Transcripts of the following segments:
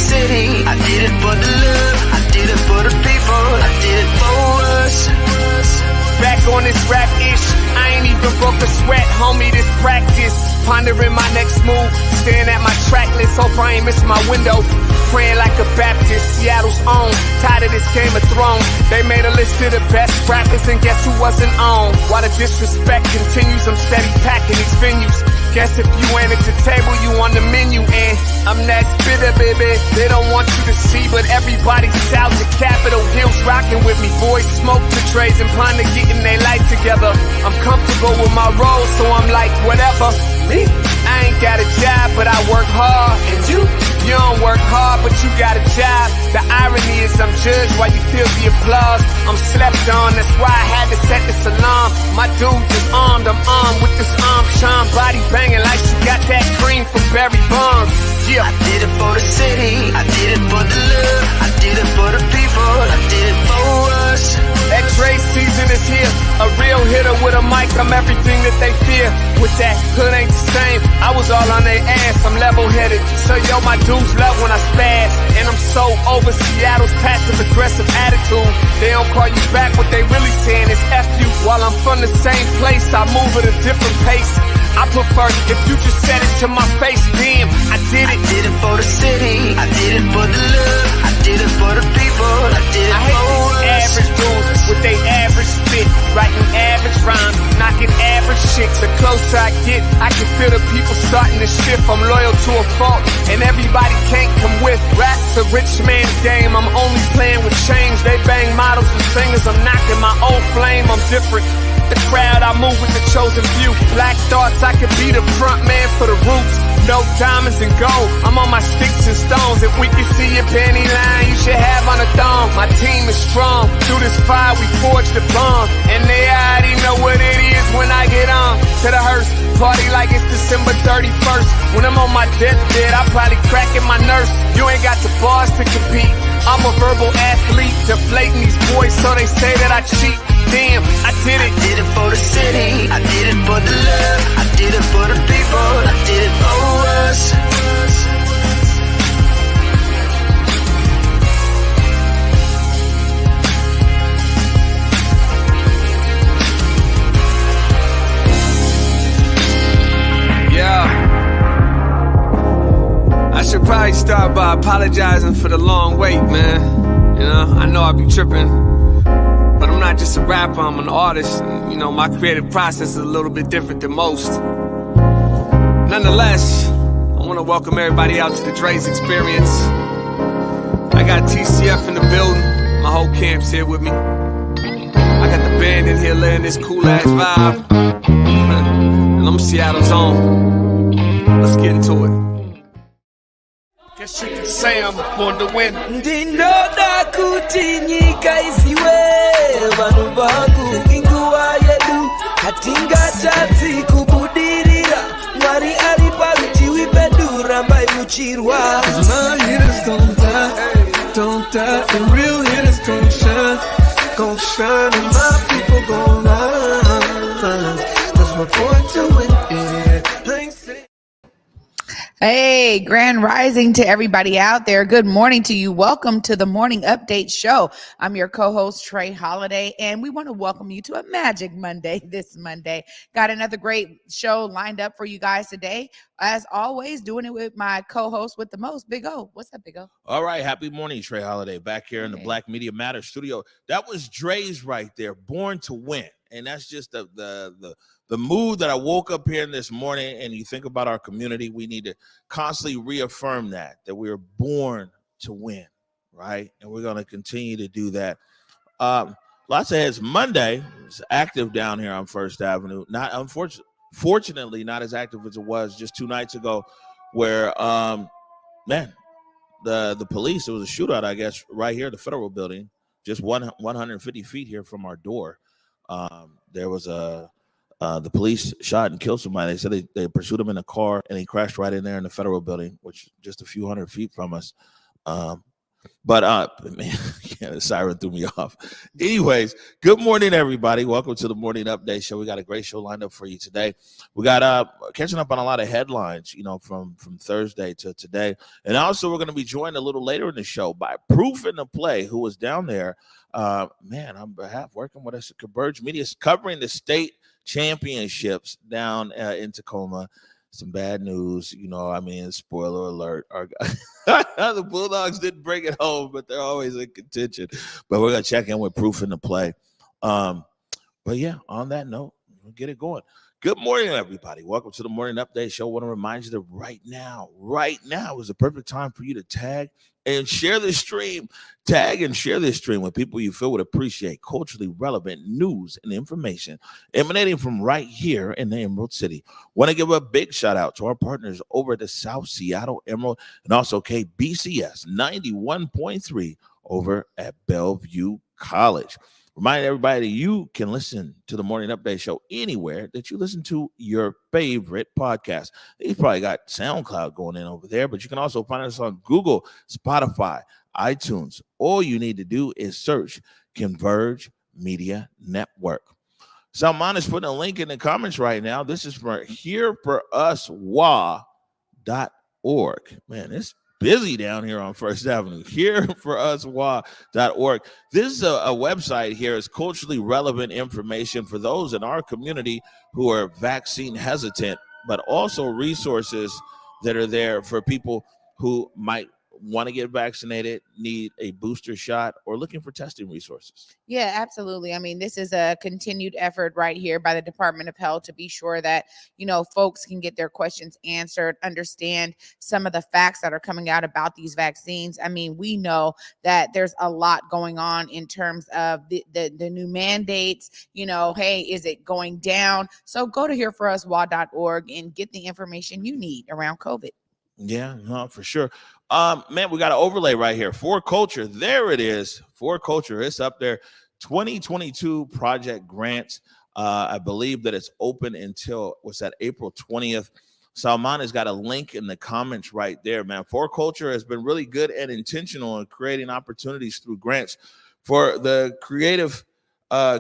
city, I did it for the love, I did it for the people, I did it for us. Back on this rap-ish, I ain't even broke a sweat, homie, this practice. Pondering my next move, staring at my track list, hope I ain't miss my window. Praying like a Baptist, Seattle's own, tired of this Game of Thrones. They made a list of the best rappers and guess who wasn't on? While the disrespect continues, I'm steady packing these venues. Guess if you ain't at the table, you on the menu. And I'm that spitter, baby, they don't want you to see, but everybody's out to Capitol Hill's rocking with me. Boys smoke the trays and ponder getting their life together. I'm comfortable with my role, so I'm like, whatever. Me, I ain't got a job, but I work hard. And you don't work hard, but you got a job. The irony is I'm judged while you feel the applause. I'm slept on, that's why I had to set this alarm. My dudes is armed, I'm armed with this arm charm. Body banging like she got that cream from Barry Bonds. Yeah, I did it for the city, I did it for the love, I did it for the people, I did it for us. X-ray season is here, a real hitter with a mic, I'm everything that they fear. With that, hood ain't the same, I was all on their ass, I'm level-headed. So yo, my dudes love when I spaz, and I'm so over Seattle's passive-aggressive attitude. They don't call you back, what they really saying is F you. While I'm from the same place, I move at a different pace. I prefer if you just said it to my face, damn, I did it. I did it for the city, I did it for the love, I did it for the people, I did it for us. Average dudes with they average spit, writing average rhymes, knocking average chicks. The closer I get, I can feel the people starting to shift. I'm loyal to a fault, and everybody can't come with. Rap's a rich man's game, I'm only playing with change. They bang models and singers, I'm knocking my own flame, I'm different. The crowd, I move with the chosen few. Black thoughts, I could be the front man for the roots. No diamonds and gold, I'm on my sticks and stones. If we can see your penny line, you should have on a thong. My team is strong, through this fire we forged the bond. And they already know what it is when I get on. To the hearse, party like it's December 31st. When I'm on my deathbed, I probably cracking my nurse. You ain't got the bars to compete, I'm a verbal athlete. Deflating these boys so they say that I cheat. Damn, I did it. I did it for the city, I did it for the love, I did it for the people, I did it for us. Yeah. I should probably start by apologizing for the long wait, man. You know, I know I be tripping. But I'm not just a rapper, I'm an artist. And, you know, my creative process is a little bit different than most. Nonetheless, I want to welcome everybody out to the Dre's Experience. I got TCF in the building. My whole camp's here with me. I got the band in here laying this cool-ass vibe. And I'm Seattle's own. Let's get into it. Guess you can say I'm born to win. Ndinoda kuti nyika isiwe vanhu vangu inguva yedu hatingatadzi kubudirira Mwari ari parutivi pedu rambai muchirwa. 'Cause my hitters don't die, the real hitters gon' shine and my people gon' rise. That's my point to win, yeah. Hey, grand rising to everybody out there. Good morning to you. Welcome to the Morning Update Show. I'm your co-host, Trey Holiday, and we want to welcome you to a Magic Monday this Monday. Got another great show lined up for you guys today. As always, doing it with my co-host with the most, Big O. What's up, Big O? All right. Happy morning, Trey Holiday, back here in the Black Media Matters studio. That was Dre's right there, Born to Win. And that's just the mood that I woke up here this morning. And you think about our community, we need to constantly reaffirm that we are born to win, right? And we're going to continue to do that. Lots of heads. Monday is active down here on First Avenue. Not fortunately, not as active as it was just 2 nights ago, where the police, there was a shootout, I guess, right here at the Federal Building, just 150 feet here from our door. There was the police shot and killed somebody. They said they pursued him in a car and he crashed right in there in the Federal Building, which is just a few hundred feet from us. But man, yeah, the siren threw me off. Anyways, good morning, everybody. Welcome to the Morning Update Show. We got a great show lined up for you today. We got catching up on a lot of headlines, from Thursday to today. And also we're going to be joined a little later in the show by Proof in the Play, who was down there, on behalf working with us at Converge Media, covering the state championships down in Tacoma. Some bad news, spoiler alert. The Bulldogs didn't bring it home, but they're always in contention. But we're going to check in with Proof in the Play. But yeah, on that note, we'll get it going. Good morning, everybody. Welcome to the Morning Update Show. I want to remind you that right now is the perfect time for you to tag and share this stream. Tag and share this stream with people you feel would appreciate culturally relevant news and information emanating from right here in the Emerald City. Want to give a big shout out to our partners over at the South Seattle Emerald and also KBCS 91.3 over at Bellevue College. Remind everybody that you can listen to the Morning Update Show anywhere that you listen to your favorite podcast. You've probably got SoundCloud going in over there, but you can also find us on Google, Spotify, iTunes. All you need to do is search Converge Media Network. Salman is putting a link in the comments right now. This is for hereforuswa.org. Man, it's busy down here on First Avenue. Hereforuswa.org. This is a website here. It's culturally relevant information for those in our community who are vaccine hesitant, but also resources that are there for people who might want to get vaccinated, need a booster shot, or looking for testing resources. Yeah, absolutely. I mean, this is a continued effort right here by the Department of Health to be sure that, folks can get their questions answered, understand some of the facts that are coming out about these vaccines. I mean, we know that there's a lot going on in terms of the new mandates, hey, is it going down? So go to hereforuswa.org and get the information you need around COVID. Yeah, no, for sure. Man, we got an overlay right here. For Culture, there it is. For Culture, it's up there. 2022 project grants. I believe that it's open until April 20th. Salman has got a link in the comments right there, man. For Culture has been really good and intentional in creating opportunities through grants for the creative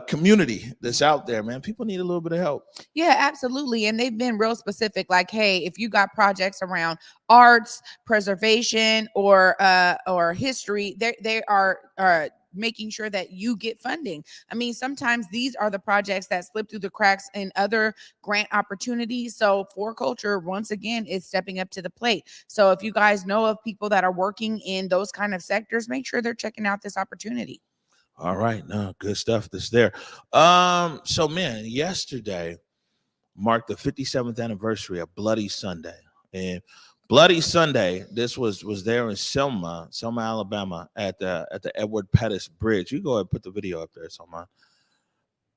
community that's out there, man. People need a little bit of help. Yeah, absolutely. And they've been real specific, like, hey, if you got projects around arts, preservation, or history, they are making sure that you get funding. I mean, sometimes these are the projects that slip through the cracks in other grant opportunities. So For Culture, once again, is stepping up to the plate. So if you guys know of people that are working in those kind of sectors, make sure they're checking out this opportunity. All right, no, good stuff that's there. So man, yesterday marked the 57th anniversary of Bloody Sunday. And Bloody Sunday, this was there in Selma, Alabama, at the Edward Pettus Bridge. You go ahead and put the video up there, Selma.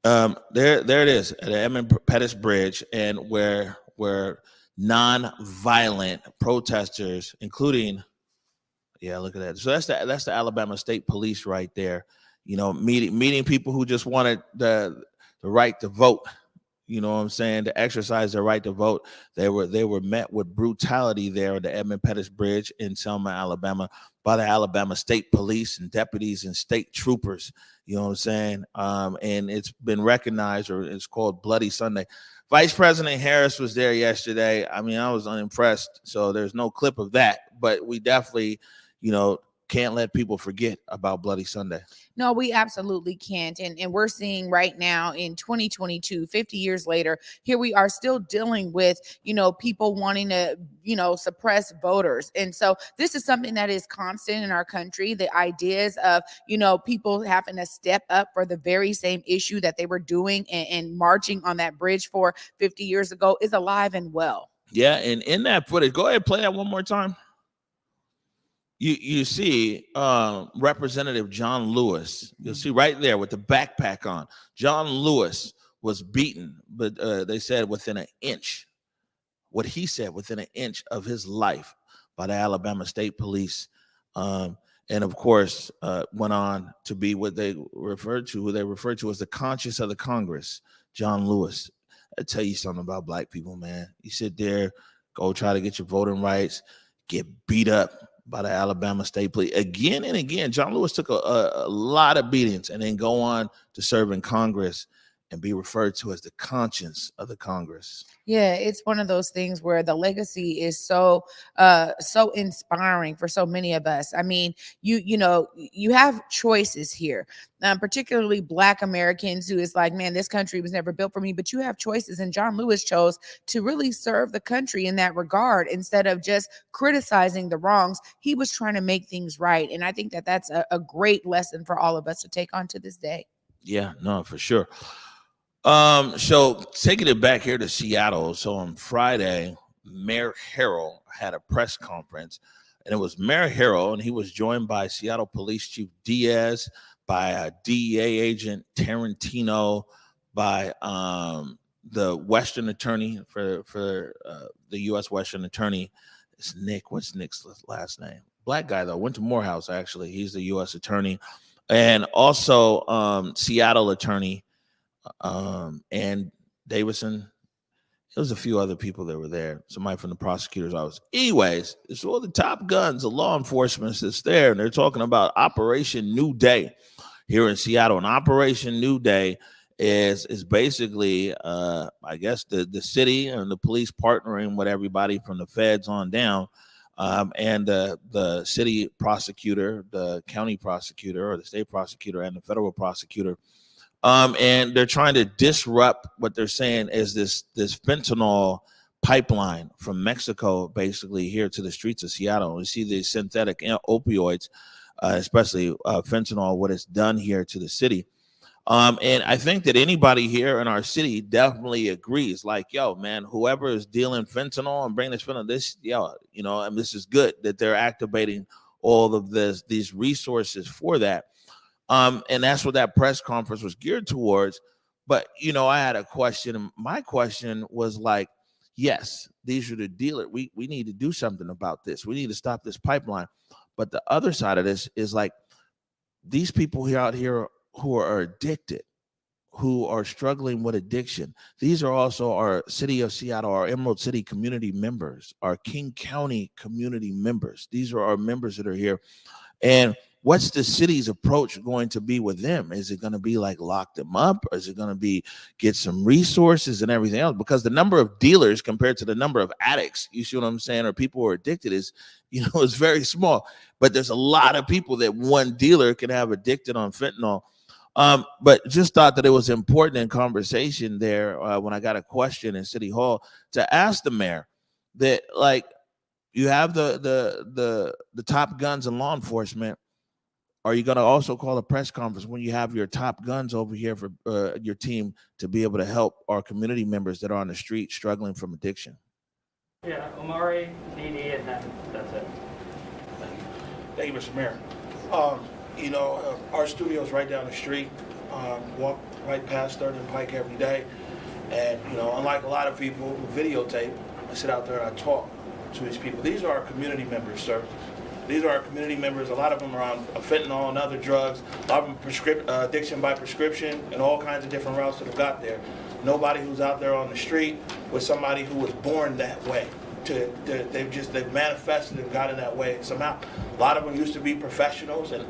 There it is at the Edmund Pettus Bridge, and where non-violent protesters, including, yeah, look at that. So that's the Alabama State Police right there. Meeting people who just wanted the right to vote, to exercise their right to vote. They were met with brutality there at the Edmund Pettus Bridge in Selma, Alabama, by the Alabama State Police and deputies and state troopers. And it's been recognized, or it's called Bloody Sunday. Vice President Harris was there yesterday. I mean, I was unimpressed. So there's no clip of that, but we definitely, can't let people forget about Bloody Sunday. No, we absolutely can't. And we're seeing right now in 2022, 50 years later, here we are still dealing with, people wanting to, suppress voters. And so this is something that is constant in our country. The ideas of, people having to step up for the very same issue that they were doing and marching on that bridge for 50 years ago is alive and well. Yeah. And in that footage, go ahead and play that one more time. You see Representative John Lewis. You'll see right there with the backpack on. John Lewis was beaten, but they said within an inch. What he said, within an inch of his life by the Alabama State Police. And of course, went on to be what they referred to as the conscience of the Congress, John Lewis. I tell you something about black people, man. You sit there, go try to get your voting rights, get beat up by the Alabama State Police. Again and again, John Lewis took a lot of beatings and then go on to serve in Congress and be referred to as the conscience of the Congress. Yeah, it's one of those things where the legacy is so so inspiring for so many of us. I mean, you have choices here, particularly Black Americans who is like, man, this country was never built for me, but you have choices. And John Lewis chose to really serve the country in that regard. Instead of just criticizing the wrongs, he was trying to make things right. And I think that that's a great lesson for all of us to take on to this day. Yeah, no, for sure. So taking it back here to Seattle. So on Friday, Mayor Harrell had a press conference, and it was Mayor Harrell, and he was joined by Seattle Police Chief Diaz, by DEA agent Tarantino, by the Western Attorney for the U.S. Western Attorney. It's Nick. What's Nick's last name? Black guy though. Went to Morehouse actually. He's the U.S. Attorney, and also Seattle Attorney. And Davison, there was a few other people that were there, somebody from the prosecutor's office. Anyways, it's all the top guns of law enforcement that's there, and they're talking about Operation New Day here in Seattle. And Operation New Day is basically, I guess, the city and the police partnering with everybody from the feds on down, and the city prosecutor, the county prosecutor, or the state prosecutor, and the federal prosecutor. And they're trying to disrupt what they're saying is this fentanyl pipeline from Mexico, basically here to the streets of Seattle. We see these synthetic opioids, especially fentanyl, what it's done here to the city. And I think that anybody here in our city definitely agrees, like, yo, man, whoever is dealing fentanyl and bringing this fentanyl, and this is good that they're activating all of these resources for that. And that's what that press conference was geared towards. But, I had a question. And my question was like, yes, these are the dealers. We need to do something about this. We need to stop this pipeline. But the other side of this is like these people out here who are addicted, who are struggling with addiction. These are also our City of Seattle, our Emerald City community members, our King County community members. These are our members that are here. And what's the city's approach going to be with them? Is it going to be like lock them up, or is it going to be get some resources and everything else? Because the number of dealers compared to the number of addicts, you see what I'm saying, or people who are addicted is very small. But there's a lot of people that one dealer can have addicted on fentanyl. But just thought that it was important in conversation there when I got a question in City Hall to ask the mayor that, like, you have the top guns in law enforcement. Are you going to also call a press conference when you have your top guns over here for your team to be able to help our community members that are on the street struggling from addiction? Yeah, Omari, DD, and then that's it. Thank you, Mr. Mayor. Our studio's right down the street. Walk right past 3rd and Pike every day. And, unlike a lot of people who videotape, I sit out there and I talk to these people. These are our community members, sir. These are our community members. A lot of them are on fentanyl and other drugs. A lot of them addiction by prescription and all kinds of different routes that have got there. Nobody who's out there on the street was somebody who was born that way. They've manifested and got in that way somehow. A lot of them used to be professionals and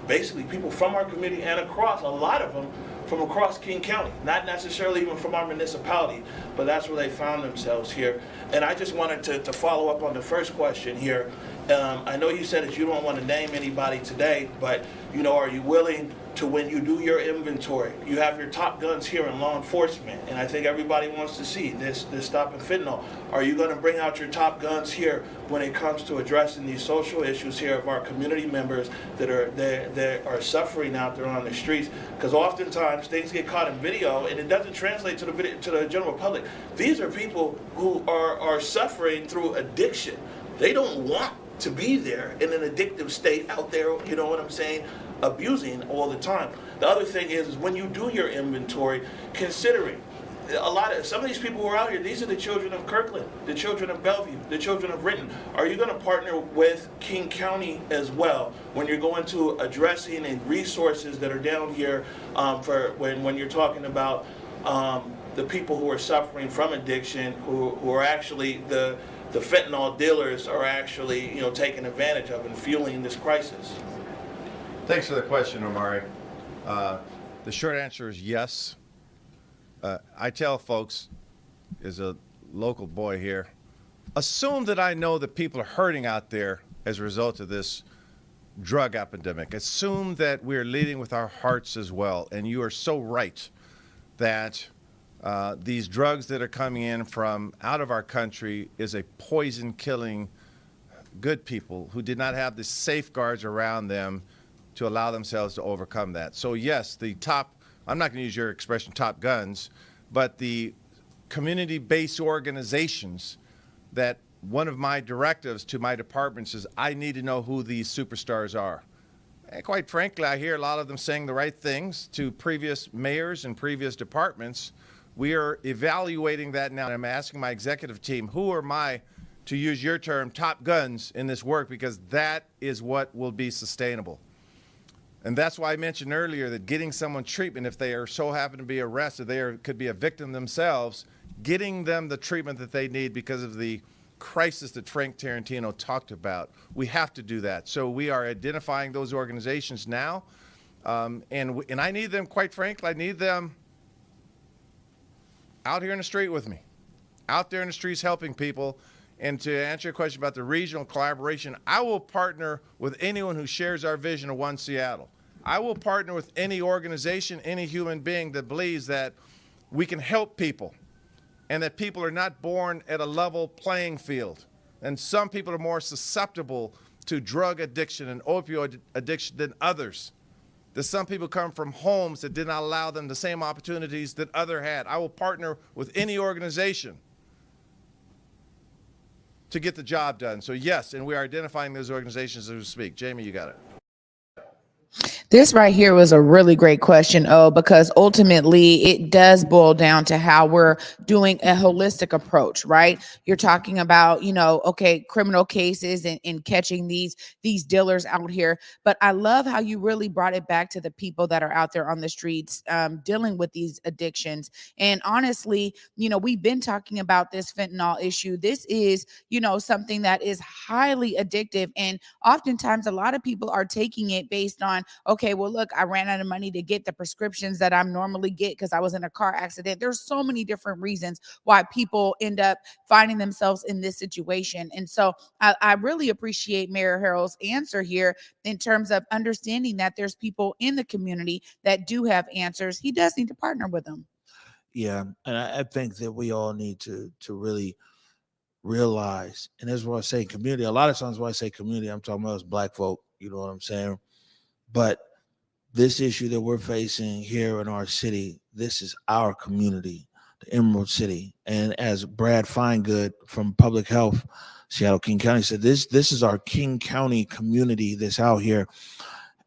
basically people from our community and across, a lot of them from across King County, not necessarily even from our municipality, but that's where they found themselves here. And I just wanted to follow up on the first question here. I know you said that you don't want to name anybody today, but are you willing to, when you do your inventory, you have your top guns here in law enforcement, and I think everybody wants to see this stopping fentanyl. Are you going to bring out your top guns here when it comes to addressing these social issues here of our community members that are suffering out there on the streets? Because oftentimes things get caught in video and it doesn't translate to the general public. These are people who are suffering through addiction. They don't want to be there in an addictive state out there, you know what I'm saying, abusing all the time. The other thing is when you do your inventory, considering some of these people who are out here, these are the children of Kirkland, the children of Bellevue, the children of Renton. Are you going to partner with King County as well when you're going to addressing and resources that are down here for when you're talking about the people who are suffering from addiction, who are actually the the fentanyl dealers are actually, you know, taking advantage of and fueling this crisis? Thanks for the question, Omari. The short answer is yes. I tell folks, as a local boy here, assume that I know that people are hurting out there as a result of this drug epidemic. Assume that we're leading with our hearts as well. And you are so right that these drugs that are coming in from out of our country is a poison killing good people who did not have the safeguards around them to allow themselves to overcome that. So yes, the top, I'm not going to use your expression top guns, but the community-based organizations that one of my directives to my departments is I need to know who these superstars are. And quite frankly, I hear a lot of them saying the right things to previous mayors and previous departments. We are evaluating that now. And I'm asking my executive team, who are my, to use your term, top guns in this work, because that is what will be sustainable. And that's why I mentioned earlier that getting someone treatment, if they are so happen to be arrested, they could be a victim themselves, getting them the treatment that they need because of the crisis that Frank Tarantino talked about. We have to do that. So we are identifying those organizations now. And I need them, quite frankly, I need them out here in the street with me, out there in the streets helping people. And to answer your question about the regional collaboration, I will partner with anyone who shares our vision of One Seattle. I will partner with any organization, any human being that believes that we can help people and that people are not born at a level playing field. And some people are more susceptible to drug addiction and opioid addiction than others. That some people come from homes that did not allow them the same opportunities that others had. I will partner with any organization to get the job done. So yes, and we are identifying those organizations as we speak. Jamie, you got it. This right here was a really great question, because ultimately it does boil down to how we're doing a holistic approach, right? You're talking about, okay, criminal cases and catching these dealers out here. But I love how you really brought it back to the people that are out there on the streets dealing with these addictions. And honestly, we've been talking about this fentanyl issue. This is, something that is highly addictive. And oftentimes a lot of people are taking it based on, okay, well, look, I ran out of money to get the prescriptions that I normally get because I was in a car accident. There's so many different reasons why people end up finding themselves in this situation. And so I really appreciate Mayor Harrell's answer here in terms of understanding that there's people in the community that do have answers. He does need to partner with them. Yeah, and I think that we all need to really realize, and that's why I say community. A lot of times when I say community, I'm talking about us Black folk, you know what I'm saying? But this issue that we're facing here in our city, this is our community, the Emerald City. And as Brad Finegood from Public Health, Seattle King County said, this is our King County community that's out here.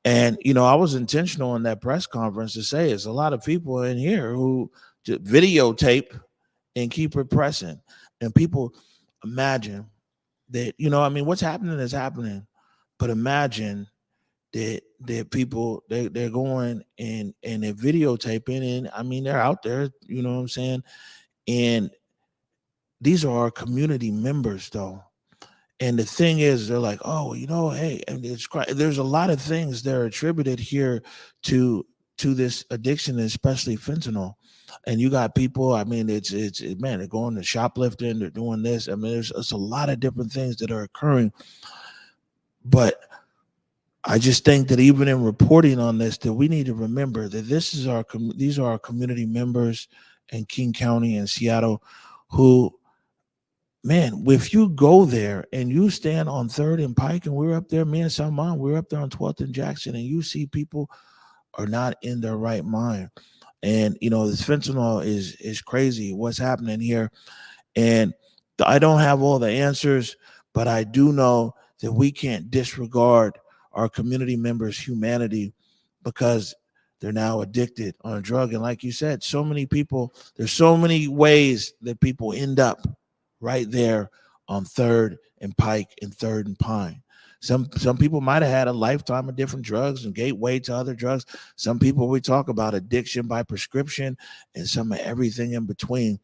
And, I was intentional in that press conference to say there's a lot of people in here who just videotape and keep it pressing. And people imagine that, what's happening is happening. But imagine that people they're going and they're videotaping, and they're out there, you know what I'm saying? And these are our community members though. And the thing is, they're like, oh, hey, and there's a lot of things that are attributed here to this addiction, especially fentanyl. And you got people, they're going to shoplifting, they're doing this. There's a lot of different things that are occurring. But I just think that even in reporting on this, that we need to remember that these are our community members in King County and Seattle who, man, if you go there and you stand on 3rd and Pike, and we're up there, me and Salman, we're up there on 12th and Jackson, and you see people are not in their right mind. And, this fentanyl is crazy what's happening here. And I don't have all the answers, but I do know that we can't disregard our community members' humanity because they're now addicted on a drug. And like you said, so many people, there's so many ways that people end up right there on 3rd and Pike and 3rd and Pine. Some people might have had a lifetime of different drugs and gateway to other drugs. Some people, we talk about addiction by prescription, and some of everything in between.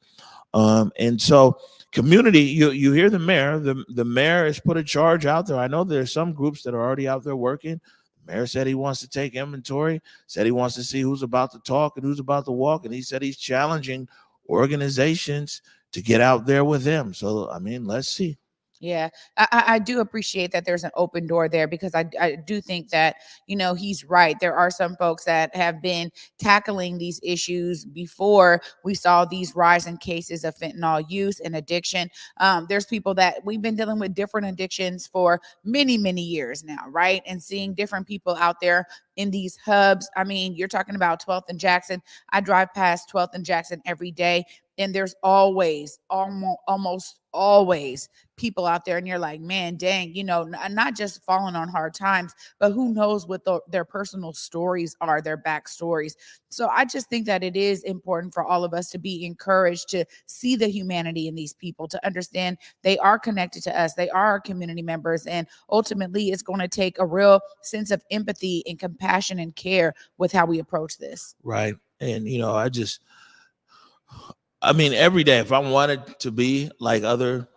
And so, community, you hear the mayor. The mayor has put a charge out there. I know there's some groups that are already out there working. The mayor said he wants to take inventory, said he wants to see who's about to talk and who's about to walk, and he said he's challenging organizations to get out there with him. So, I mean, let's see. Yeah, I do appreciate that there's an open door there, because I do think that, he's right. There are some folks that have been tackling these issues before we saw these rising cases of fentanyl use and addiction. There's people that we've been dealing with different addictions for many, many years now, right? And seeing different people out there in these hubs. I mean, you're talking about 12th and Jackson. I drive past 12th and Jackson every day, and there's almost always people out there, and you're like, man, dang, not just falling on hard times, but who knows what their personal stories are, their backstories. So I just think that it is important for all of us to be encouraged to see the humanity in these people, to understand they are connected to us, they are our community members, and ultimately it's going to take a real sense of empathy and compassion and care with how we approach this. Right. And I mean, every day, if I wanted to be like other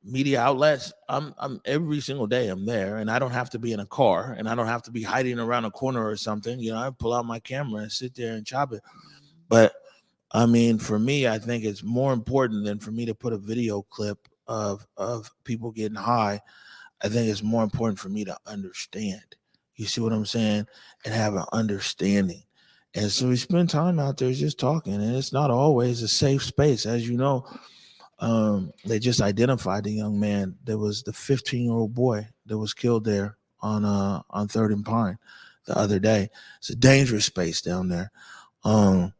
media outlets, I'm every single day I'm there, and I don't have to be in a car, and I don't have to be hiding around a corner or something. I pull out my camera and sit there and chop it. But I mean, for me, I think it's more important than for me to put a video clip of people getting high. I think it's more important for me to understand. You see what I'm saying? And have an understanding. And so we spend time out there just talking, and it's not always a safe space. As you know, they just identified the young man. There was the 15-year-old boy that was killed there on 3rd and Pine the other day. It's a dangerous space down there. And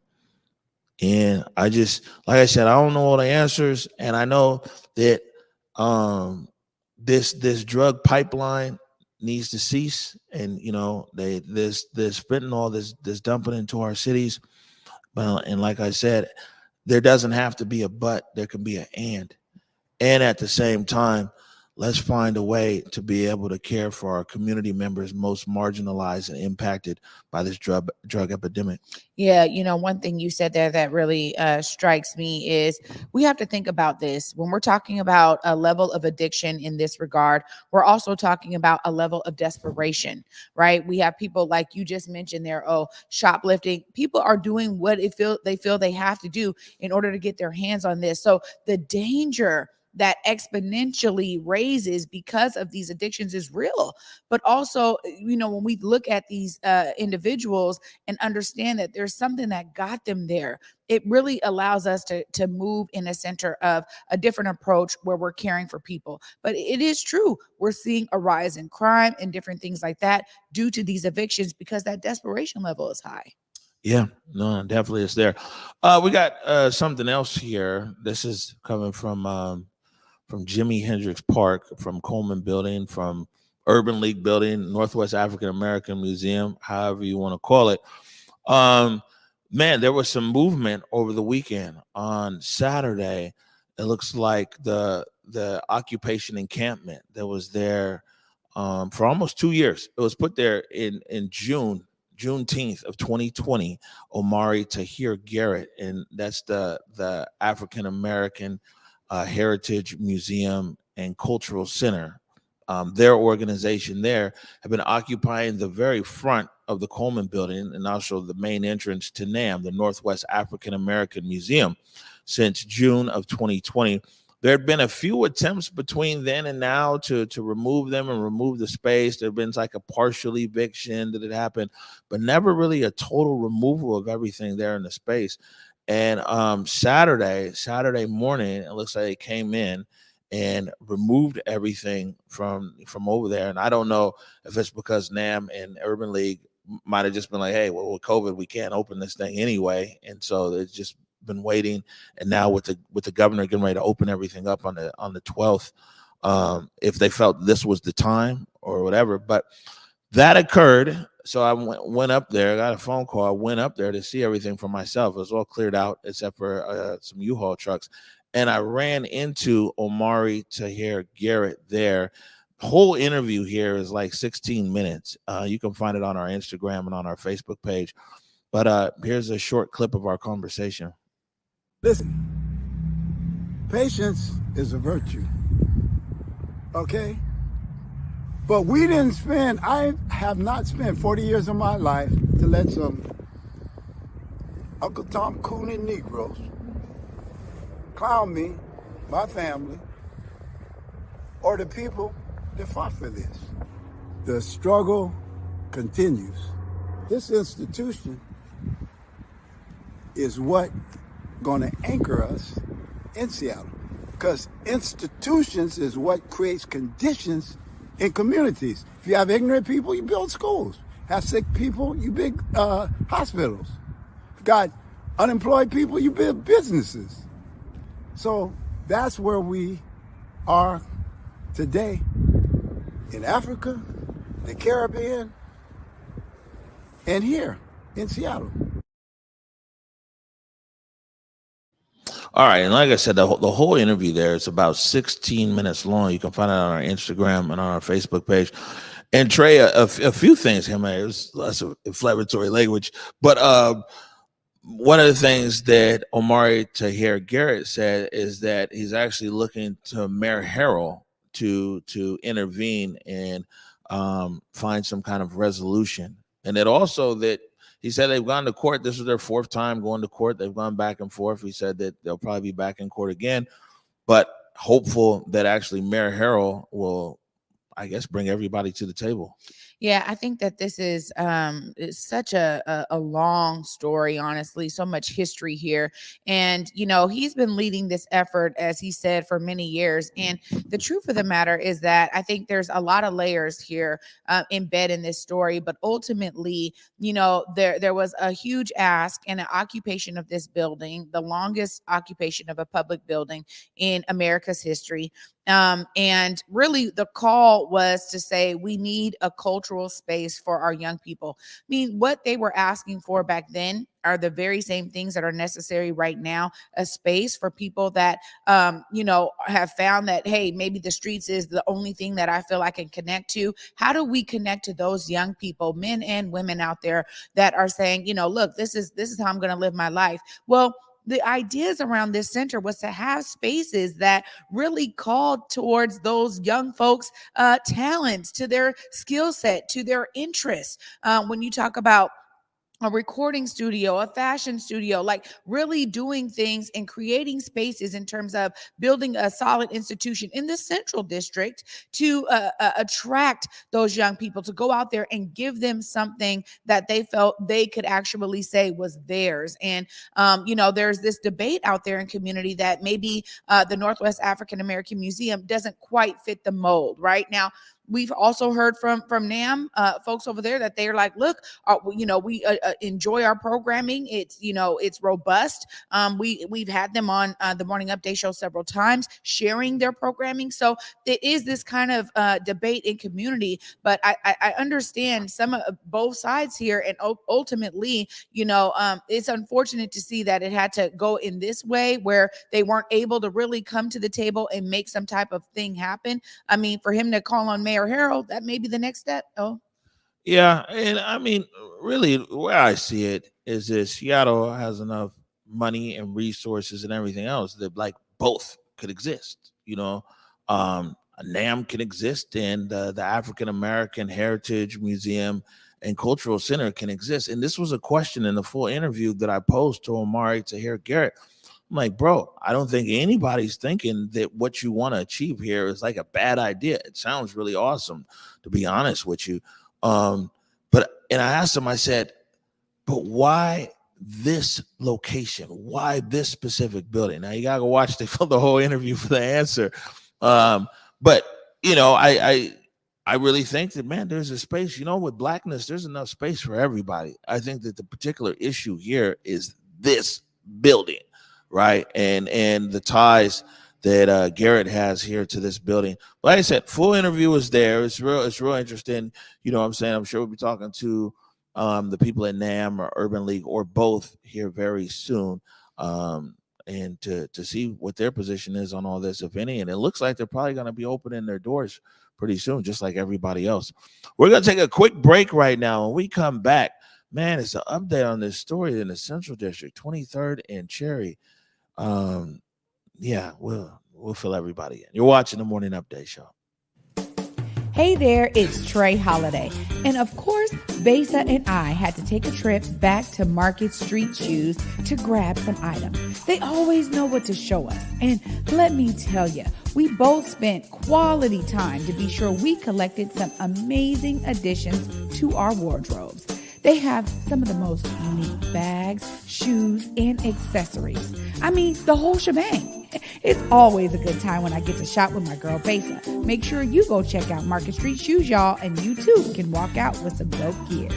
I just, like I said, I don't know all the answers, and I know that this drug pipeline needs to cease, and there's fentanyl that's dumping into our cities. And like I said, there doesn't have to be a but, there can be an and at the same time, let's find a way to be able to care for our community members most marginalized and impacted by this drug epidemic. Yeah, one thing you said there that really strikes me is we have to think about this. When we're talking about a level of addiction in this regard, we're also talking about a level of desperation, right? We have people like you just mentioned there, shoplifting. People are doing what they feel they have to do in order to get their hands on this. So the danger that exponentially raises because of these addictions is real. But also, when we look at these individuals and understand that there's something that got them there, it really allows us to move in a center of a different approach where we're caring for people. But it is true, we're seeing a rise in crime and different things like that due to these evictions because that desperation level is high. Yeah, no, definitely it's there. We got something else here. This is coming from Jimi Hendrix Park, from Coleman Building, from Urban League Building, Northwest African American Museum, however you want to call it. Man, there was some movement over the weekend. On Saturday, it looks like the occupation encampment that was there for almost 2 years. It was put there in Juneteenth of 2020. Omari Tahir-Garrett, and that's the African American Heritage Museum and Cultural Center. Their organization there have been occupying the very front of the Coleman Building and also the main entrance to NAAM, the Northwest African American Museum, since June of 2020. There had been a few attempts between then and now to remove them and remove the space. There had been like a partial eviction that had happened, but never really a total removal of everything there in the space. And Saturday morning, it looks like they came in and removed everything from over there. And I don't know if it's because NAAM and Urban League might have just been like, hey, well, with COVID, we can't open this thing anyway. And so it's just been waiting. And now with the governor getting ready to open everything up on the 12th, if they felt this was the time or whatever. But that occurred. So I went up there, got a phone call. I went up there to see everything for myself. It was all cleared out except for some U-Haul trucks. And I ran into Omari Tahir-Garrett there. The whole interview here is like 16 minutes. You can find it on our Instagram and on our Facebook page. But here's a short clip of our conversation. Listen, Patience is a virtue, okay? But we didn't spend, I have not spent 40 years of my life to let some Uncle Tom Coonan Negroes clown me, my family, or the people that fought for this. The struggle continues. This institution is what gonna anchor us in Seattle, because institutions is what creates conditions in communities. If you have ignorant people, you build schools. Have sick people, you build hospitals. Got unemployed people, you build businesses. So that's where we are today in Africa, the Caribbean, and here in Seattle. All right, and like I said, the whole interview there is about 16 minutes long. You can find it on our Instagram and on our Facebook page. And Trey, a few things here, man. It was less of inflammatory language, but one of the things that Omari Tahir-Garrett said is that he's actually looking to Mayor Harrell to intervene and find some kind of resolution, and that also that. He said they've gone to court. This is their fourth time going to court. They've gone back and forth. He said that they'll probably be back in court again, but hopeful that actually Mayor Harrell will, I guess, bring everybody to the table. Yeah, I think that this is such a long story, honestly, so much history here. And, you know, he's been leading this effort, as he said, for many years. And the truth of the matter is that I think there's a lot of layers here embedded in this story. But ultimately, you know, there was a huge ask and an occupation of this building, the longest occupation of a public building in America's history. And really the call was to say we need a cultural space for our young people. I mean, what they were asking for back then are the very same things that are necessary right now. A space for people that, you know, have found that, hey, maybe the streets is the only thing that I feel I can connect to. How do we connect to those young people, men and women out there that are saying, you know, look, this is how I'm going to live my life. Well, the ideas around this center was to have spaces that really called towards those young folks' talents, to their skill set, to their interests. When you talk about a recording studio, a fashion studio, like really doing things and creating spaces in terms of building a solid institution in the central district to attract those young people, to go out there and give them something that they felt they could actually say was theirs. And, you know, there's this debate out there in community that maybe the Northwest African American Museum doesn't quite fit the mold right now. We've also heard from NAAM folks over there that they're like, look, you know, we enjoy our programming. It's, you know, it's robust. We've had them on the Morning Update show several times sharing their programming. So there is this kind of debate in community, but I understand some of both sides here. And ultimately, you know, it's unfortunate to see that it had to go in this way where they weren't able to really come to the table and make some type of thing happen. I mean, for him to call on Mayor Harrell, that may be the next step. Oh, Yeah, and I mean, really, where I see it is that Seattle has enough money and resources and everything else that like both could exist. You know, a NAAM can exist, and the African American Heritage Museum and Cultural Center can exist. And this was a question in the full interview that I posed to Omari Tahir-Garrett. I'm like, bro, I don't think anybody's thinking that what you want to achieve here is like a bad idea. It sounds really awesome, to be honest with you. And I asked him, I said, but why this location? Why this specific building? Now you gotta go watch the whole interview for the answer. But you know, I really think that, man, there's a space, you know, with Blackness, there's enough space for everybody. I think that the particular issue here is this building. Right. And the ties that Garrett has here to this building. Like I said, full interview is there. It's real interesting. You know what I'm saying? I'm sure we'll be talking to the people at NAAM or Urban League or both here very soon. And to see what their position is on all this, if any. And it looks like they're probably going to be opening their doors pretty soon, just like everybody else. We're going to take a quick break right now. When we come back, man, it's an update on this story in the Central District, 23rd and Cherry. yeah, we'll fill everybody in. You're watching the Morning Update Show. Hey there, it's Trey Holiday. And of course, Besa and I had to take a trip back to Market Street Shoes to grab some items. They always know what to show us. And let me tell you, we both spent quality time to be sure we collected some amazing additions to our wardrobes. They have some of the most unique bags, shoes, and accessories. I mean, the whole shebang. It's always a good time when I get to shop with my girl Besa. Make sure you go check out Market Street Shoes, y'all, and you too can walk out with some dope gear.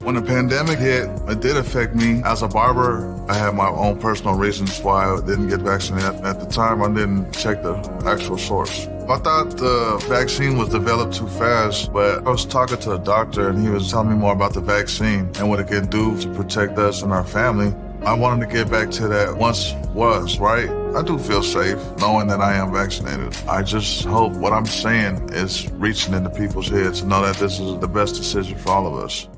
When the pandemic hit, it did affect me. As a barber, I had my own personal reasons why I didn't get vaccinated. At the time, I didn't check the actual source. I thought the vaccine was developed too fast, but I was talking to a doctor and he was telling me more about the vaccine and what it can do to protect us and our family. I wanted to get back to that once was, right? I do feel safe knowing that I am vaccinated. I just hope what I'm saying is reaching into people's heads to know that this is the best decision for all of us.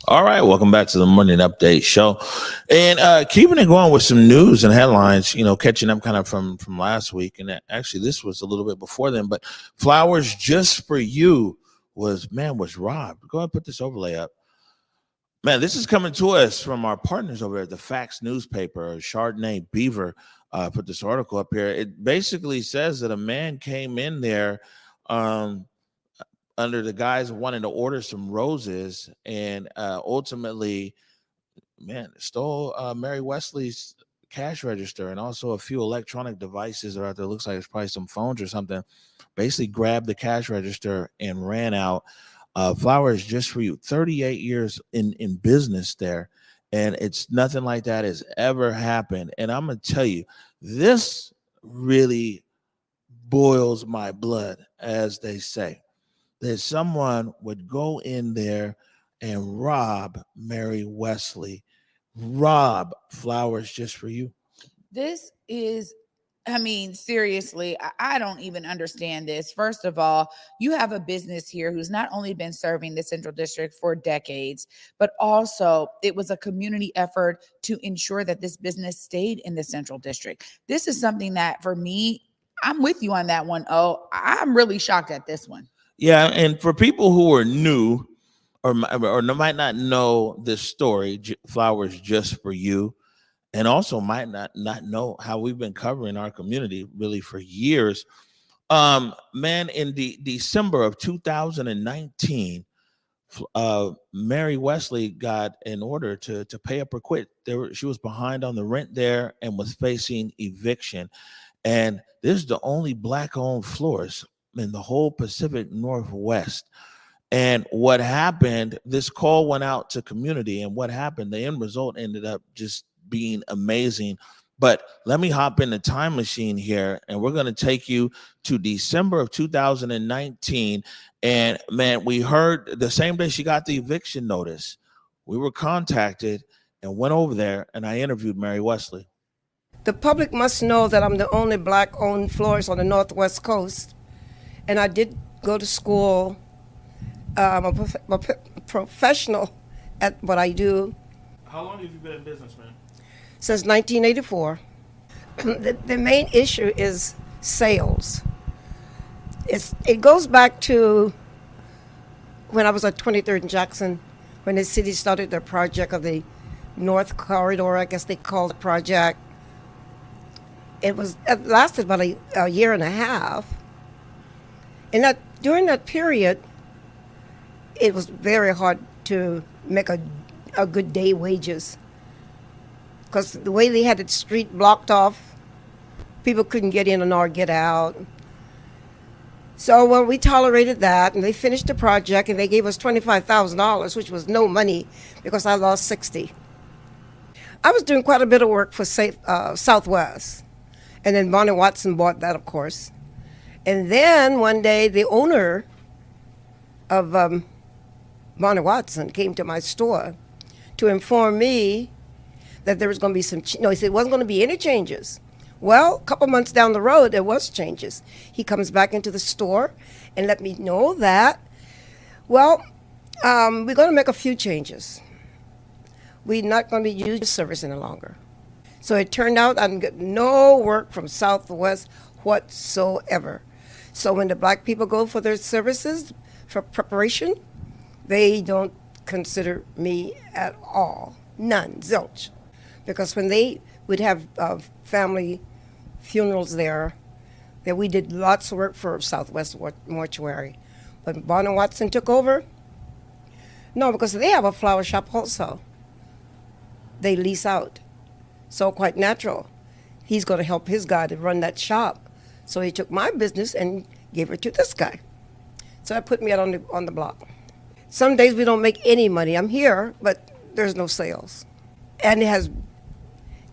All right, welcome back to the Morning Update Show. And keeping it going with some news and headlines, catching up kind of from last week. And actually, this was a little bit before then, but Flowers Just For You was robbed. Go ahead and put this overlay up. Man, this is coming to us from our partners over at the Facts newspaper. Chardonnay Beaver put this article up here. It basically says that a man came in there under the guise of wanting to order some roses and ultimately, stole Mary Wesley's cash register and also a few electronic devices are out there. Looks like it's probably some phones or something. Basically grabbed the cash register and ran out. Flowers Just For You, 38 years in business there. And it's nothing like that has ever happened. And I'm going to tell you, this really boils my blood, as they say, that someone would go in there and rob Mary Wesley, rob Flowers Just For You. This is, seriously, I don't even understand this. First of all, you have a business here who's not only been serving the Central District for decades, but also it was a community effort to ensure that this business stayed in the Central District. This is something that, for me, I'm with you on that one. Oh, I'm really shocked at this one. Yeah, and for people who are new or might not know this story, Flowers Just For You, and also might not know how we've been covering our community really for years. In December of 2019, Mary Wesley got an order to pay up or quit. She was behind on the rent there and was facing eviction. And this is the only Black-owned florist in the whole Pacific Northwest. And what happened, this call went out to community, and what happened, the end result ended up just being amazing. But let me hop in the time machine here, and we're going to take you to December of 2019. And man, we heard the same day she got the eviction notice, we were contacted and went over there, and I interviewed Mary Wesley. The public must know that I'm the only Black-owned florist on the Northwest Coast. And I did go to school. I'm a professional at what I do. How long have you been in business, man? Since 1984. The main issue is sales. It goes back to when I was at 23rd and Jackson when the city started their project of the North Corridor, I guess they called the project. It lasted about a year and a half. And during that period, it was very hard to make a good day wages. Because the way they had the street blocked off, people couldn't get in or get out. So well, we tolerated that, and they finished the project, and they gave us $25,000, which was no money because I lost 60. I was doing quite a bit of work for Southwest, and then Bonnie Watson bought that, of course. And then one day, the owner of Bonnie Watson came to my store to inform me that there was going to be some, he said it wasn't going to be any changes. Well, a couple months down the road, there was changes. He comes back into the store and let me know that, well, we're going to make a few changes. We're not going to be using service any longer. So it turned out I didn't get no work from Southwest whatsoever. So when the black people go for their services for preparation, they don't consider me at all. None, zilch. Because when they would have family funerals there, that we did lots of work for Southwest Mortuary. But Bonnie Watson took over? No, because they have a flower shop also. They lease out. So quite natural. He's going to help his guy to run that shop. So he took my business and gave it to this guy. So that put me out on the block. Some days we don't make any money. I'm here, but there's no sales. And it has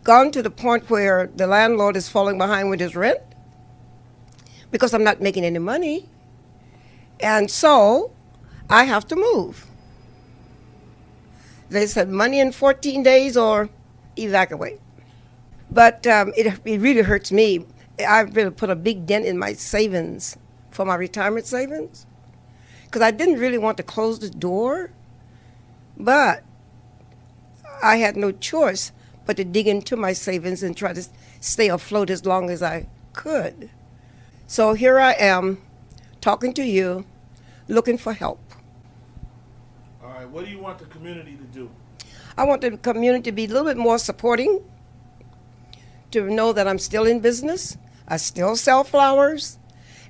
gone to the point where the landlord is falling behind with his rent because I'm not making any money. And so I have to move. They said money in 14 days or evacuate. But it really hurts me. I really put a big dent in my savings for my retirement savings because I didn't really want to close the door, but I had no choice but to dig into my savings and try to stay afloat as long as I could. So here I am talking to you, looking for help. All right, what do you want the community to do? I want the community to be a little bit more supporting, to know that I'm still in business, I still sell flowers,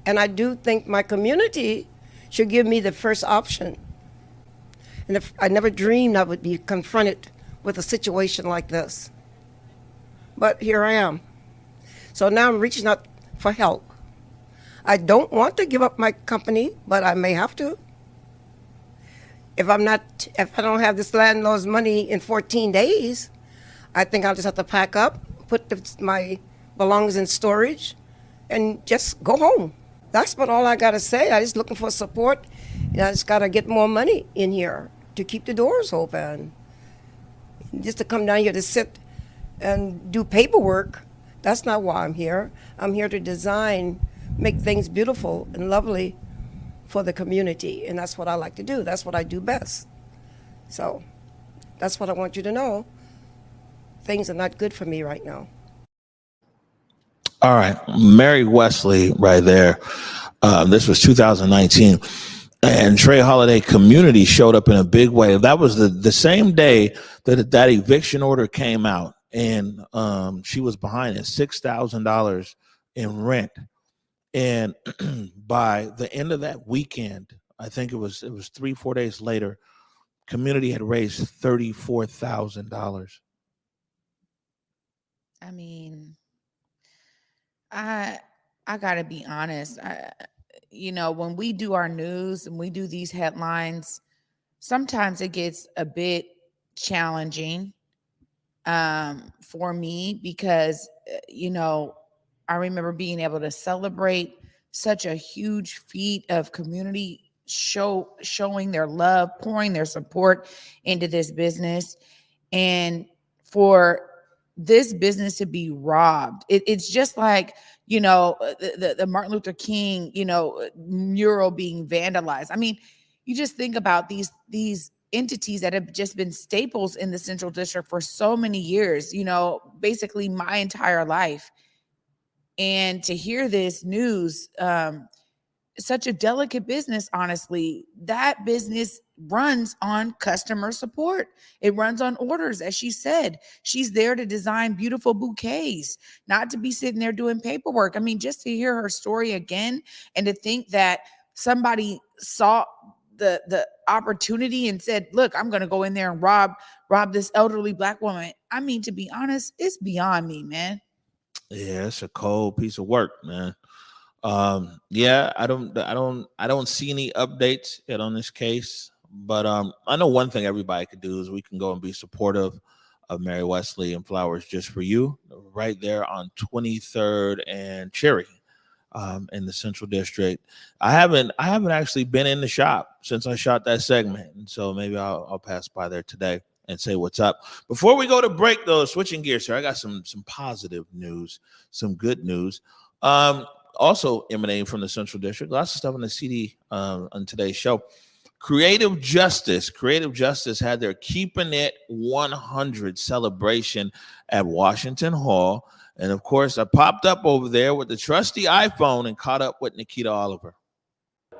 and I do think my community should give me the first option. And if I never dreamed I would be confronted with a situation like this. But here I am. So now I'm reaching out for help. I don't want to give up my company, but I may have to. If I don't have this landlord's money in 14 days, I think I'll just have to pack up, put my belongings in storage, and just go home. That's about all I gotta say. I'm just looking for support, and I just gotta get more money in here to keep the doors open. Just to come down here to sit and do paperwork, that's not why I'm here. I'm here to design, make things beautiful and lovely for the community, and that's what I like to do. That's what I do best. So that's what I want you to know. Things are not good for me right now. All right, Mary Wesley right there. This was 2019. And Trey Holiday community showed up in a big way. That was the same day that eviction order came out, and she was behind it, $6,000 in rent. And by the end of that weekend, I think it was 3-4 days later, community had raised $34,000. I mean, I gotta be honest. When we do our news and we do these headlines, sometimes it gets a bit challenging for me because, I remember being able to celebrate such a huge feat of community showing their love, pouring their support into this business. And for this business to be robbed, it's just like, the Martin Luther King, mural being vandalized. I mean, you just think about these entities that have just been staples in the Central District for so many years, basically my entire life. And to hear this news, such a delicate business, honestly, that business runs on customer support. It runs on orders. As she said, she's there to design beautiful bouquets, not to be sitting there doing paperwork. I mean, just to hear her story again and to think that somebody saw the opportunity and said, look, I'm going to go in there and rob this elderly Black woman. I mean, to be honest, it's beyond me, man. Yeah, it's a cold piece of work, man. Yeah, I don't see any updates yet on this case, but I know one thing everybody could do is we can go and be supportive of Mary Wesley and Flowers Just for You right there on 23rd and Cherry. In the Central District. I haven't actually been in the shop since I shot that segment, and so maybe I'll pass by there today and say what's up. Before we go to break, though, switching gears here, I got some positive news, some good news. Also emanating from the Central District, lots of stuff on the CD on today's show. Creative Justice had their Keepin It 100 celebration at Washington Hall. And of course, I popped up over there with the trusty iPhone and caught up with Nikita Oliver.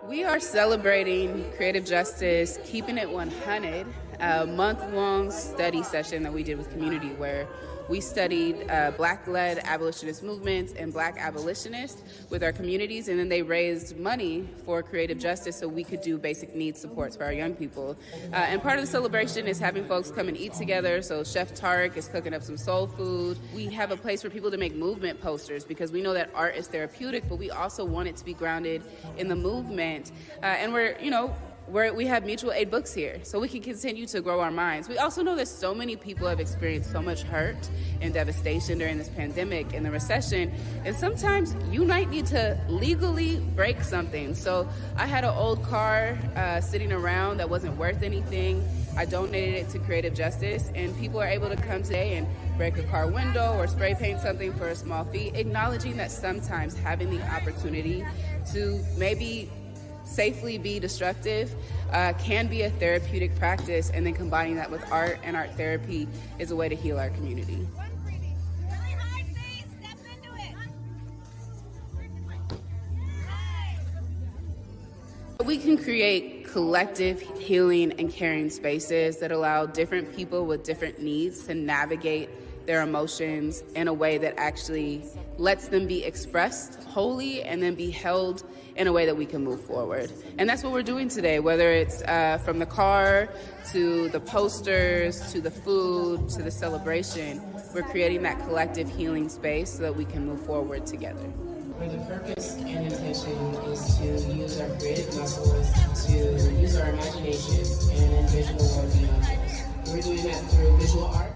We are celebrating Creative Justice, Keepin It 100, a month-long study session that we did with community where we studied Black-led abolitionist movements and Black abolitionists with our communities, and then they raised money for creative justice so we could do basic needs supports for our young people. And part of the celebration is having folks come and eat together. So Chef Tarek is cooking up some soul food. We have a place for people to make movement posters because we know that art is therapeutic, but we also want it to be grounded in the movement. And we have mutual aid books here, so we can continue to grow our minds. We also know that so many people have experienced so much hurt and devastation during this pandemic and the recession, and sometimes you might need to legally break something. So I had an old car sitting around that wasn't worth anything. I donated it to Creative Justice, and people are able to come today and break a car window or spray paint something for a small fee, acknowledging that sometimes having the opportunity to maybe safely be destructive can be a therapeutic practice, and then combining that with art and art therapy is a way to heal our community. We can create collective healing and caring spaces that allow different people with different needs to navigate their emotions in a way that actually lets them be expressed wholly and then be held in a way that we can move forward. And that's what we're doing today, whether it's from the car to the posters to the food to the celebration. We're creating that collective healing space so that we can move forward together. Where the purpose and intention is to use our creative muscles, to use our imagination and envision a world beyond us. We're doing that through visual art.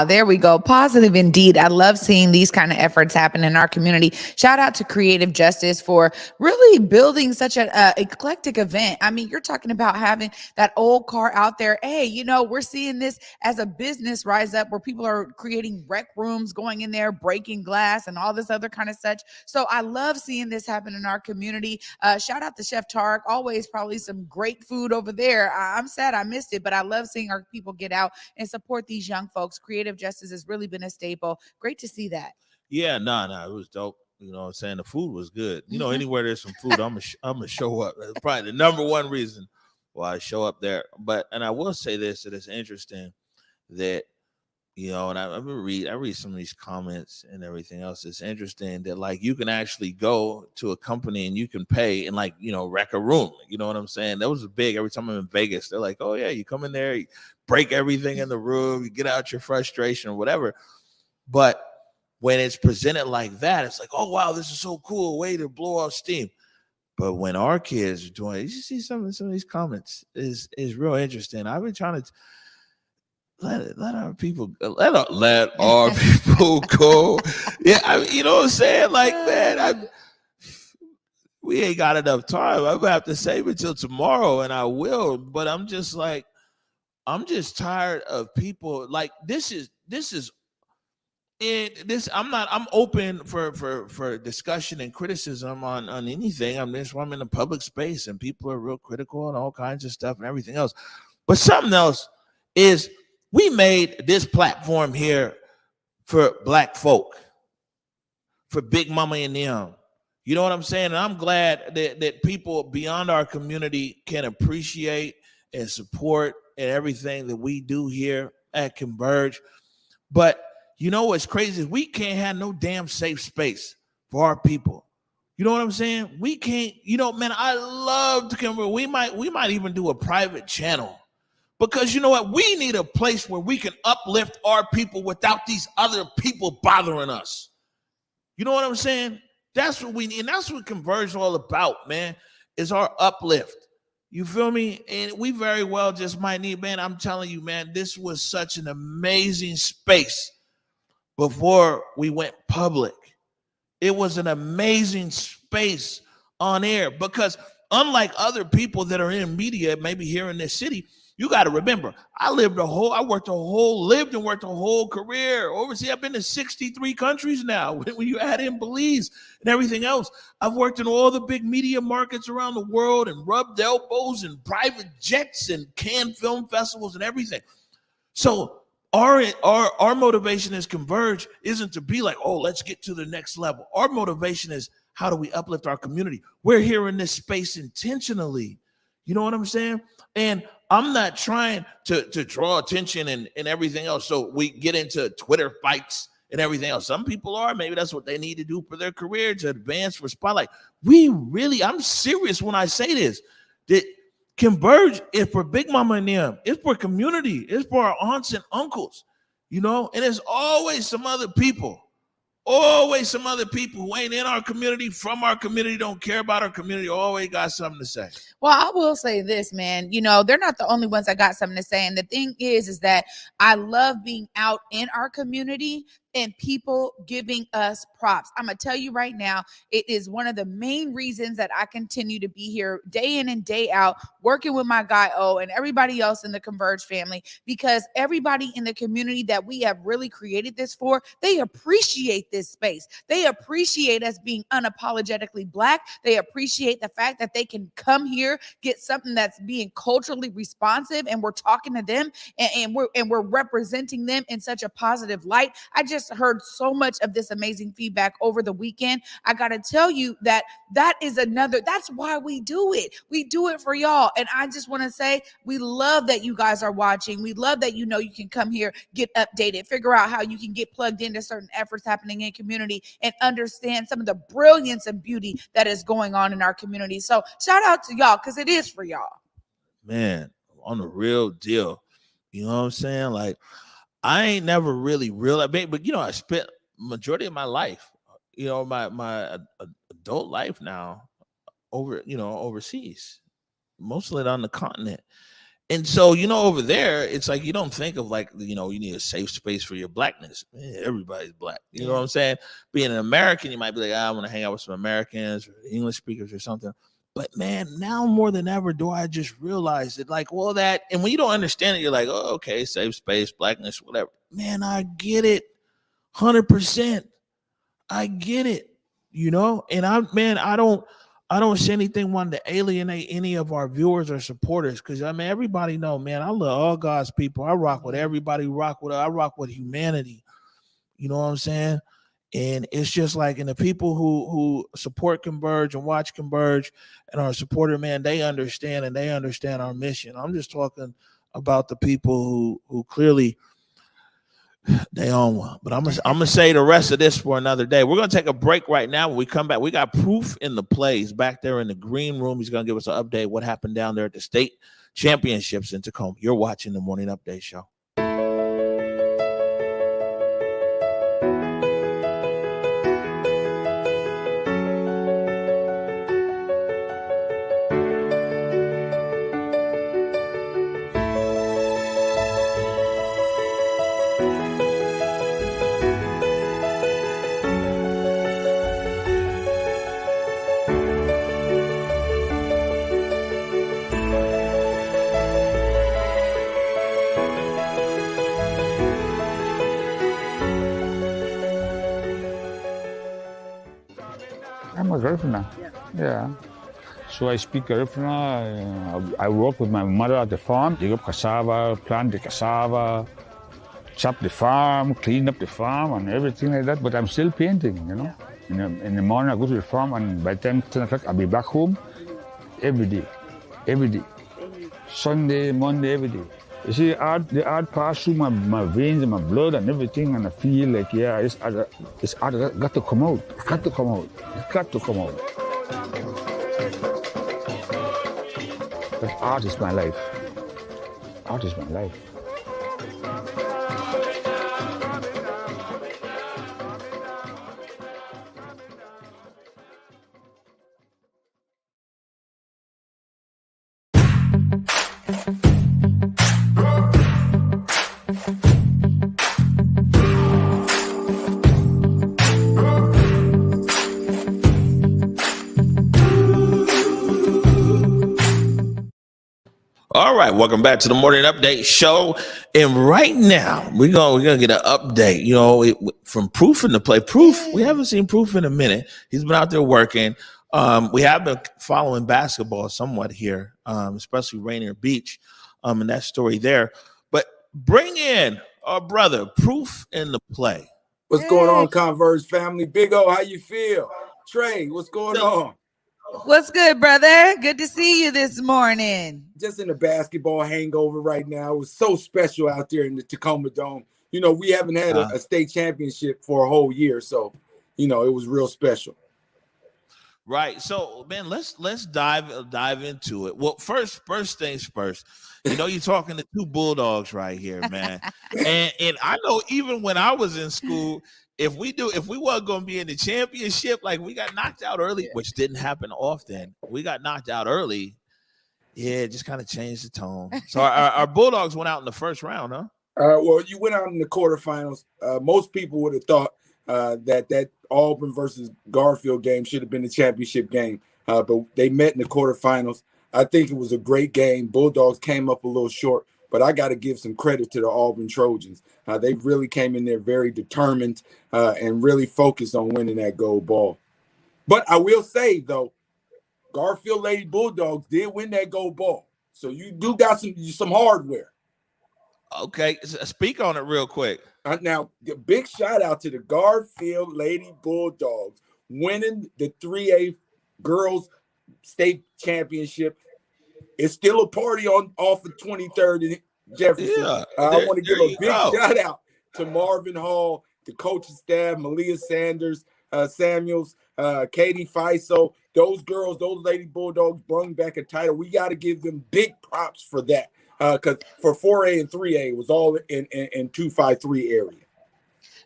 There we go. Positive indeed. I love seeing these kind of efforts happen in our community. Shout out to Creative Justice for really building such an eclectic event. I mean, you're talking about having that old car out there. Hey, we're seeing this as a business rise up where people are creating rec rooms, going in there, breaking glass and all this other kind of such. So I love seeing this happen in our community. Shout out to Chef Tarek. Always probably some great food over there. I'm sad I missed it, but I love seeing our people get out and support these young folks. Creative Justice has really been a staple. Great to see that. Yeah, it was dope. You know what I'm saying? The food was good. Anywhere there's some food, I'm gonna show up. That's probably the number one reason why I show up there. And I will say this, that it's interesting that, and I read some of these comments and everything else. It's interesting that you can actually go to a company and you can pay and wreck a room. You know what I'm saying? That was big. Every time I'm in Vegas, they're like, oh yeah, you come in there, you break everything in the room, you get out your frustration or whatever. But when it's presented like that, it's like, oh wow, this is so cool, way to blow off steam. But when our kids are doing it, you see some of these comments is real interesting. I've been trying to let our people let our people go. Yeah, you know what I'm saying? Man, we ain't got enough time. I'm gonna have to save it till tomorrow, and I will. But I'm just tired of people this is I'm open for discussion and criticism on anything. I'm in a public space and people are real critical and all kinds of stuff and everything else. But something else is we made this platform here for Black folk, for Big Mama and them, You know what I'm saying? And I'm glad that people beyond our community can appreciate and support and everything that we do here at Converge. But you know what's crazy is we can't have no damn safe space for our people. You know what I'm saying? We can't, man, I love to Converge. We might even do a private channel. Because you know what? We need a place where we can uplift our people without these other people bothering us. You know what I'm saying? That's what we need. And that's what Converge is all about, man, is our uplift. You feel me? And we very well just might need, man, I'm telling you, man, this was such an amazing space before we went public. It was an amazing space on air because unlike other people that are in media, maybe here in this city, you got to remember, I lived and worked a whole career overseas. I've been to 63 countries now. When you add in Belize and everything else, I've worked in all the big media markets around the world and rubbed elbows and private jets and Cannes film festivals and everything. So our motivation as Converge isn't to be like, oh, let's get to the next level. Our motivation is how do we uplift our community? We're here in this space intentionally. You know what I'm saying? And I'm not trying to draw attention and everything else. So we get into Twitter fights and everything else. Some people are, maybe that's what they need to do for their career to advance for spotlight. I'm serious when I say this, that Converge is for Big Mama and them. It's for community. It's for our aunts and uncles, and there's always some other people who ain't in our community, from our community, don't care about our community, always got something to say. Well, I will say this, man, they're not the only ones that got something to say. And the thing is that I love being out in our community and people giving us props. I'm going to tell you right now, it is one of the main reasons that I continue to be here day in and day out, working with my guy O and everybody else in the Converge family, because everybody in the community that we have really created this for, they appreciate this space. They appreciate us being unapologetically Black. They appreciate the fact that they can come here, get something that's being culturally responsive, and we're talking to them and we're representing them in such a positive light. I just heard so much of this amazing feedback over the weekend. I got to tell you that's why we do it. We do it for y'all. And I just want to say, we love that you guys are watching. We love that you can come here, get updated, figure out how you can get plugged into certain efforts happening in community and understand some of the brilliance and beauty that is going on in our community. So shout out to y'all, because it is for y'all. Man, on the real deal. You know what I'm saying? Like, I ain't never really realized, but I spent majority of my life, my adult life now overseas, mostly on the continent. And so, over there, it's like you don't think of like, you need a safe space for your Blackness. Man, everybody's Black. You know what I'm saying? Being an American, you might be like, I want to hang out with some Americans or English speakers or something. But man, now more than ever do I just realize that, like, well, that, and when you don't understand it, you're like, oh, okay, safe space, Blackness, whatever. Man, I get it, 100%. I get it, And I don't say anything wanting to alienate any of our viewers or supporters, because everybody know, man, I love all God's people. I rock with everybody. I rock with humanity. You know what I'm saying? And it's just like, and the people who support Converge and watch Converge and are supporter, man, they understand our mission. I'm just talking about the people who clearly they own one. But I'm gonna say the rest of this for another day. We're gonna take a break right now. When we come back, we got Proof in the plays back there in the green room. He's gonna give us an update what happened down there at the state championships in Tacoma. You're watching the Morning Update Show. I'm a Garifuna. Yeah. So I speak Garifuna. I work with my mother at the farm. Dig up cassava, plant the cassava, chop the farm, clean up the farm and everything like that. But I'm still painting, In the morning, I go to the farm, and by the time 10 o'clock, I'll be back home every day. Sunday, Monday, every day. You see, the art pass through my veins and my blood and everything, and I feel like, yeah, it's art got to come out. It's got to come out. It's got to come out. But art is my life. Art is my life. All right, welcome back to the Morning Update Show. And right now, we're gonna get an update. You know, from Proof in the play. Proof, we haven't seen Proof in a minute. He's been out there working. We have been following basketball somewhat here, especially Rainier Beach, and that story there. But bring in our brother, Proof in the play. What's going on, Converse family? Big O, how you feel? Trey, what's going on? What's good, brother? Good to see you this morning. Just in a basketball hangover right now. It was so special out there in the Tacoma Dome. You know, we haven't had a state championship for a whole year, so you know it was real special. Right. So, man, let's dive into it. Well, first things first. You know, you're talking to two Bulldogs right here, man. and I know even when I was in school, if we weren't going to be in the championship, like we got knocked out early, which didn't happen often. We got knocked out early. Yeah, it just kind of changed the tone. So our Bulldogs went out in the first round, huh? Well, you went out in the quarterfinals. Most people would have thought that Auburn versus Garfield game should have been the championship game, but they met in the quarterfinals. I think it was a great game. Bulldogs came up a little short, but I got to give some credit to the Auburn Trojans. They really came in there very determined and really focused on winning that gold ball. But I will say, though, Garfield Lady Bulldogs did win that gold ball. So you do got some hardware. Okay, speak on it real quick. Now, a big shout out to the Garfield Lady Bulldogs winning the 3A Girls State Championship. It's still a party off of 23rd and Jefferson. Yeah, I want to give a big shout out to Marvin Hall, the coaching staff, Malia Sanders, Samuels, Katie Fiso. Those girls, those Lady Bulldogs brought back a title. We got to give them big props for that. Because for 4A and 3A, it was all in 253 area.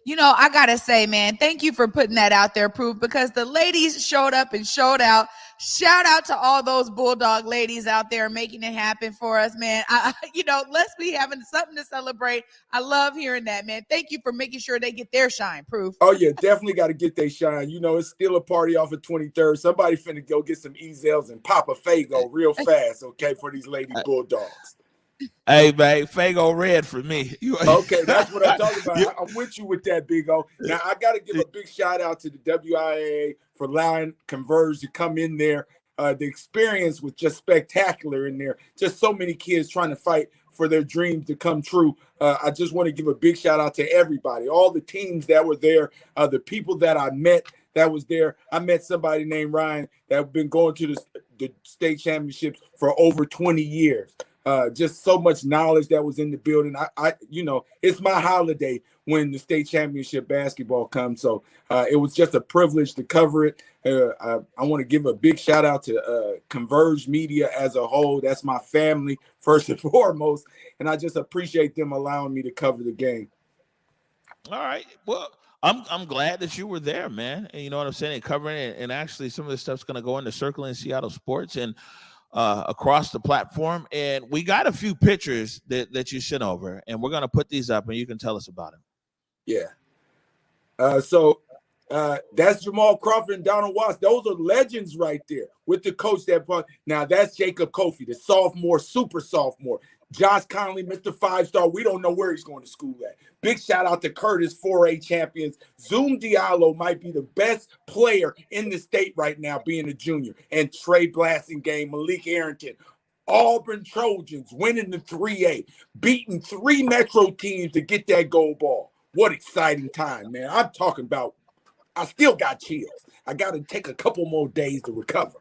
You know, I got to say, man, thank you for putting that out there, Proof, because the ladies showed up and showed out. Shout out to all those Bulldog ladies out there making it happen for us, man. Let's be having something to celebrate. I love hearing that, man. Thank you for making sure they get their shine, Proof. Oh, yeah, definitely got to get their shine. You know, it's still a party off of 23rd. Somebody finna go get some Ezels and pop a Fago real fast, okay, for these Lady Bulldogs. Hey, man, Fago red for me. Okay, that's what I'm talking about. I'm with you with that, Big O. Now, I got to give a big shout out to the WIA for allowing Converge to come in there. The experience was just spectacular in there. Just so many kids trying to fight for their dreams to come true. I just want to give a big shout out to everybody, all the teams that were there, the people that I met that was there. I met somebody named Ryan that have been going to the state championships for over 20 years. Just so much knowledge that was in the building. I it's my holiday when the state championship basketball comes. So it was just a privilege to cover it. I want to give a big shout out to Converge Media as a whole. That's my family first and foremost. And I just appreciate them allowing me to cover the game. All right. Well, I'm glad that you were there, man. And you know what I'm saying? And covering it. And actually some of this stuff's going to go into Circling Seattle Sports and across the platform, and we got a few pictures that you sent over, and we're gonna put these up, and you can tell us about them. Yeah. So that's Jamal Crawford and Donald Watts. Those are legends right there with the coach that brought. Now that's Jacob Kofi, the sophomore, super sophomore. Josh Conley, Mr. 5-star. We don't know where he's going to school at. Big shout out to Curtis, 4A champions. Zoom Diallo might be the best player in the state right now, being a junior. And Trey Blasingame, Malik Arrington. Auburn Trojans winning the 3A, beating 3 Metro teams to get that gold ball. What exciting time, man. I'm talking about I still got chills. I got to take a couple more days to recover.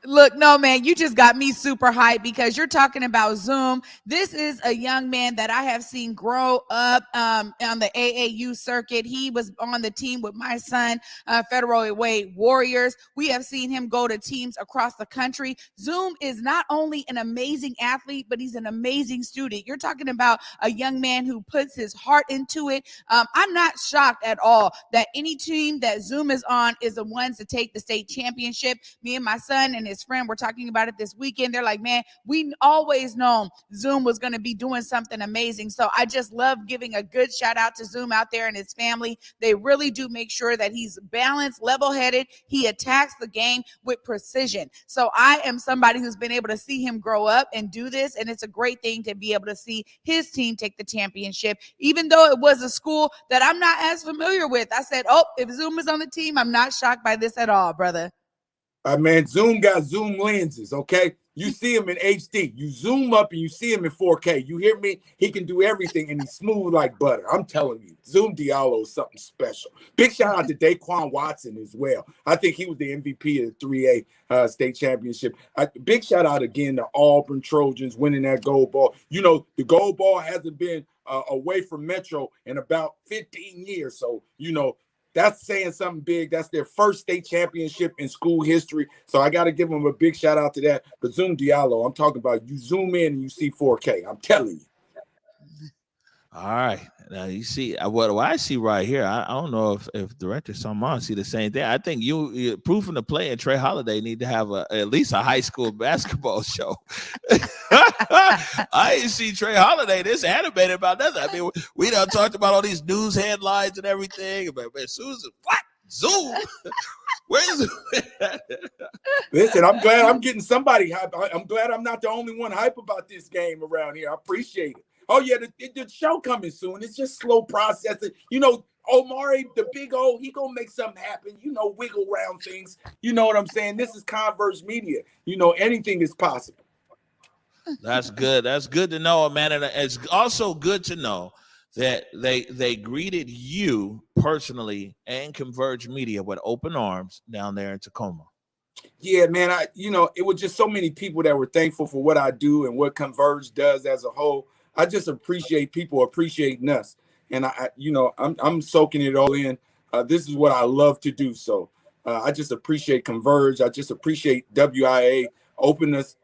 Look, no, man, you just got me super hyped because you're talking about Zoom. This is a young man that I have seen grow up on the AAU circuit. He was on the team with my son, Federal Way Warriors. We have seen him go to teams across the country. Zoom is not only an amazing athlete, but he's an amazing student. You're talking about a young man who puts his heart into it. I'm not shocked at all that any team that Zoom is on is the ones to take the state championship. Me and my son and his friend were talking about it this weekend. They're like, man, we always known Zoom was going to be doing something amazing. So I just love giving a good shout out to Zoom out there and his family. They really do make sure that he's balanced, level-headed. He attacks the game with precision. So I am somebody who's been able to see him grow up and do this. And it's a great thing to be able to see his team take the championship, even though it was a school that I'm not as familiar with. I said, oh, if Zoom is on the team, I'm not shocked by this at all, brother. Man, Zoom got zoom lenses, okay? You see him in HD. You zoom up and you see him in 4K. You hear me? He can do everything, and he's smooth like butter. I'm telling you, Zoom Diallo is something special. Big shout out to Daquan Watson as well. I think he was the MVP of the 3A state championship. Big shout out again to Auburn Trojans winning that gold ball. You know, the gold ball hasn't been away from Metro in about 15 years. So, you know, that's saying something big. That's their first state championship in school history. So I got to give them a big shout out to that. But Zoom Diallo, I'm talking about, you zoom in and you see 4K. I'm telling you. All right. Now you see what I see right here. I don't know if Director Salman see the same thing. I think you Proof in the Play and Trey Holiday need to have at least a high school basketball show. I didn't see Trey Holiday this animated about nothing. I mean, we done talked about all these news headlines and everything. But Susan, what? Zoom? Where's it? Listen, I'm glad I'm getting somebody hype. I'm glad I'm not the only one hype about this game around here. I appreciate it. Oh, yeah, the show coming soon. It's just slow processing. You know, Omari, the big O, he going to make something happen. You know, wiggle around things. You know what I'm saying? This is Converse Media. You know, anything is possible. That's good. That's good to know, man. And it's also good to know that they greeted you personally and Converge Media with open arms down there in Tacoma. Yeah, man. It was just so many people that were thankful for what I do and what Converge does as a whole. I just appreciate people appreciating us, and I'm soaking it all in. This is what I love to do. So I just appreciate Converge. I just appreciate WIA open us,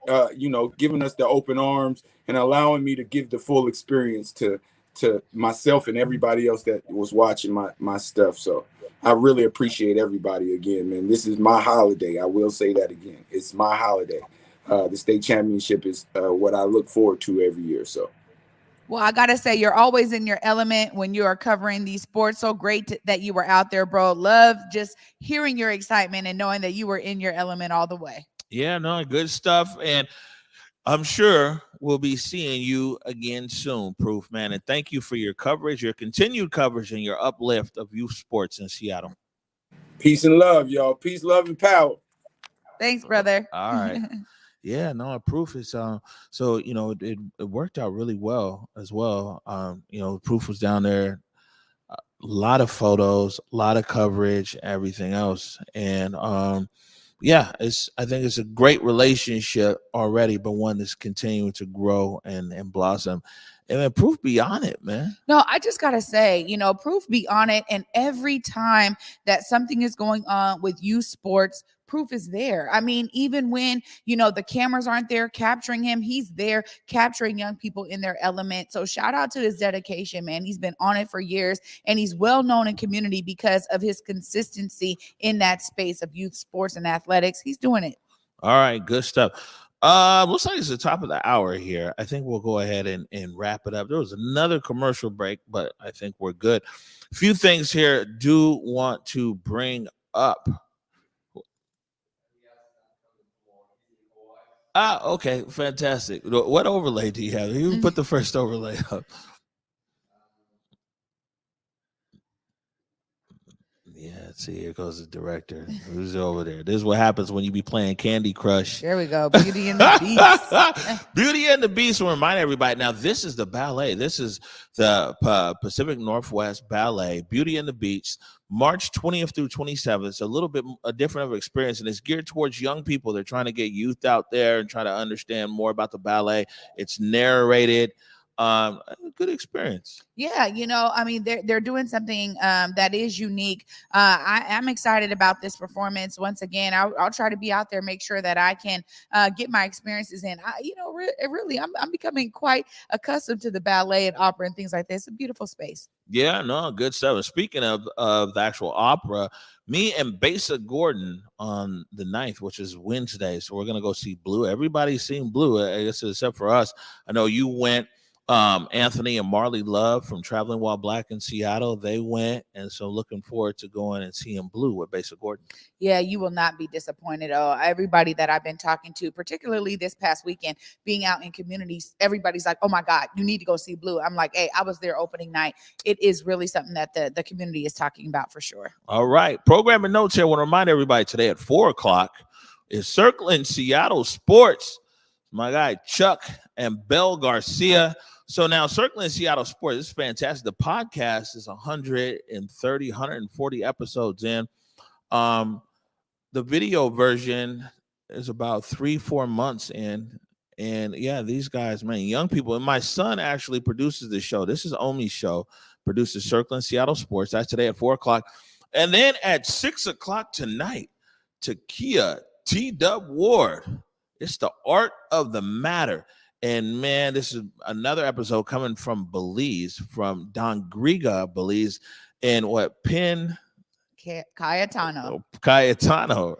giving us the open arms and allowing me to give the full experience to myself and everybody else that was watching my stuff. So I really appreciate everybody again, man. This is my holiday. I will say that again. It's my holiday. The state championship is what I look forward to every year. So. Well, I got to say, you're always in your element when you are covering these sports. So great that you were out there, bro. Love just hearing your excitement and knowing that you were in your element all the way. Yeah, no, good stuff. And I'm sure we'll be seeing you again soon, Proof, man. And thank you for your coverage, your continued coverage, and your uplift of youth sports in Seattle. Peace and love, y'all. Peace, love, and power. Thanks, brother. All right. Yeah, no, Proof is so it worked out really well as well. Proof was down there, a lot of photos, a lot of coverage, everything else. And I think it's a great relationship already, but one that's continuing to grow and blossom. And then Proof be on it, man. No, I just gotta say, Proof be on it. And every time that something is going on with youth sports, Proof is there. I mean, even when, the cameras aren't there capturing him, he's there capturing young people in their element. So shout out to his dedication, man. He's been on it for years, and he's well known in community because of his consistency in that space of youth sports and athletics. He's doing it. All right, good stuff. Looks like it's the top of the hour here. I think we'll go ahead and wrap it up. There was another commercial break, but I think we're good. A few things here do want to bring up. Okay, fantastic. What overlay do you have? You put the first overlay up. Yeah, Let's see. Here goes the director. Who's over there? This is what happens when you be playing Candy Crush. There we go. Beauty and the Beast. Beauty and the Beast. Will remind everybody. Now, this is the ballet. This is the Pacific Northwest Ballet. Beauty and the Beast. March 20th through 27th. It's a little bit different of an experience, and it's geared towards young people. They're trying to get youth out there and try to understand more about the ballet. It's narrated. A good experience. Yeah, I mean, they're doing something that is unique. I'm excited about this performance. Once again, I'll try to be out there, make sure that I can get my experiences in. Really, I'm becoming quite accustomed to the ballet and opera and things like this. It's a beautiful space. Yeah, no, good stuff. And speaking of the actual opera, me and Basa Gordon on the 9th, which is Wednesday, so we're gonna go see Blue. Everybody's seen Blue, I guess, except for us. I know you went. Anthony and Marley Love from Traveling While Black in Seattle, they went, and so looking forward to going and seeing Blue with Basa Gordon. Yeah, you will not be disappointed. Everybody that I've been talking to, particularly this past weekend, being out in communities, everybody's like, oh my God, you need to go see Blue. I'm like, hey, I was there opening night. It is really something that the community is talking about for sure. All right, programming notes here. I want to remind everybody today at 4:00 is Circling Seattle Sports. My guy Chuck and Belle Garcia. So now Circling Seattle Sports, this is fantastic. The podcast is 140 episodes in. The video version is about 3-4 months in. And yeah, these guys, man, young people. And my son actually produces the show. This is Omi's show, produces Circling Seattle Sports. That's today at 4:00. And then at 6:00 tonight, Takia T-Dub Ward. It's the Art of the Matter. And man, this is another episode coming from Belize, from Dongriga, Belize, and Cayetano,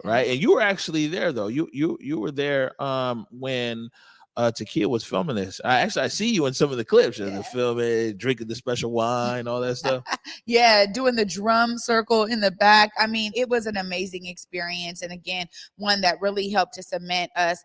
right? And you were actually there though. You were there when Takia was filming this. I see you in some of the clips of the film, drinking the special wine, all that stuff. Yeah, doing the drum circle in the back. I mean, it was an amazing experience. And again, one that really helped to cement us,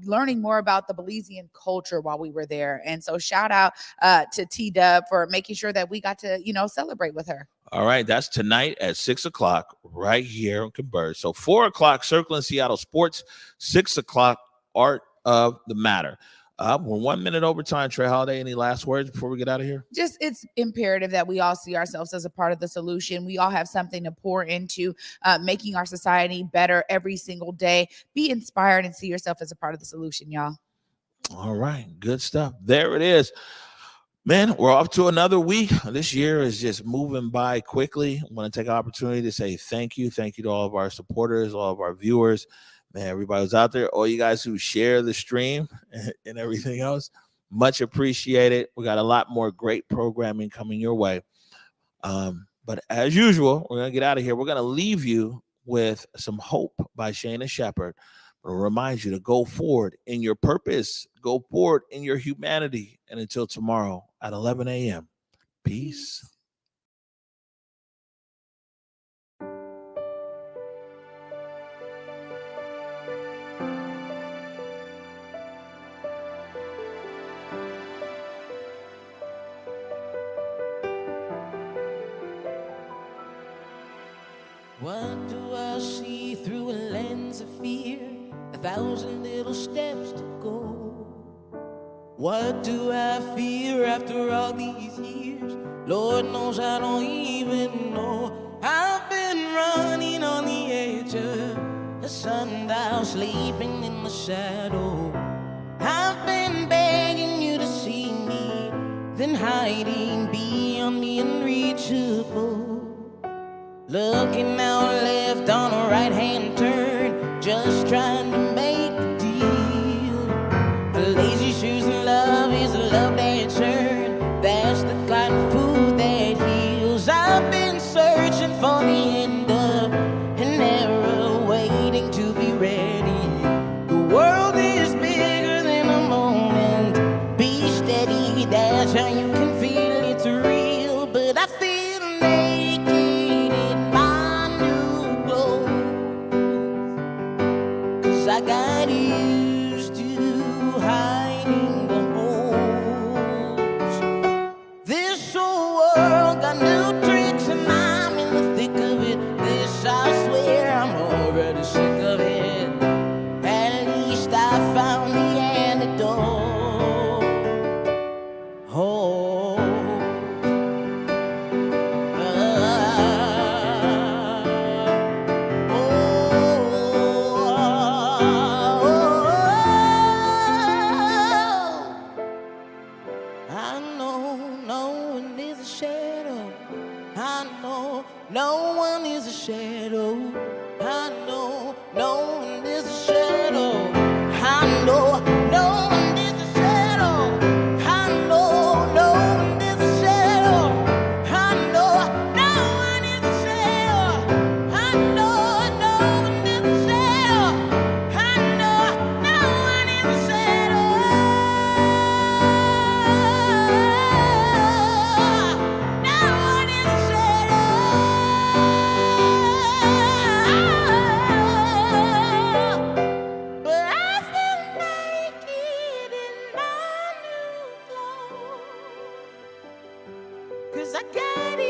learning more about the Belizean culture while we were there. And so shout out to T-Dub for making sure that we got to, celebrate with her. All right, that's tonight at 6:00 right here on Converge. So 4:00, Circling Seattle Sports, 6:00, Art of the Matter. We're 1 minute over time. Trey Holiday, any last words before we get out of here? Just, it's imperative that we all see ourselves as a part of the solution. We all have something to pour into making our society better every single day. Be inspired and see yourself as a part of the solution, y'all. All right, good stuff. There it is. Man, we're off to another week. This year is just moving by quickly. I want to take an opportunity to say thank you. Thank you to all of our supporters, all of our viewers. Man, everybody who's out there, all you guys who share the stream and everything else, much appreciated. We got a lot more great programming coming your way. But as usual, we're going to get out of here. We're going to leave you with some hope by Shayna Shepherd. But I'll remind you to go forward in your purpose, go forward in your humanity. And until tomorrow at 11 a.m., peace. What do I see through a lens of fear? 1,000 little steps to go. What do I fear after all these years? Lord knows I don't even know. I've been running on the edge of a sundial, sleeping in the shadow. I've been begging you to see me, then hiding beyond the unreachable. Looking out left on a right-hand turn, just trying to make a deal. A lazy shoes and love is a love that churn. That's the kind of food that heals. I've been searching for the end of an era, waiting to be ready. The world is bigger than a moment. Be steady, that's how you can feel it's real. But I feel naked in my new clothes, 'cause I got used to hiding the holes. This whole world got new tricks and I'm in the thick of it. I know no one is a shadow. I know no one is a shadow. I know no one is a shadow. I know no one is a shadow. I know no one is a shadow. I know no one is a shadow. I know no one is a shadow. I know no one is a shadow. I got it.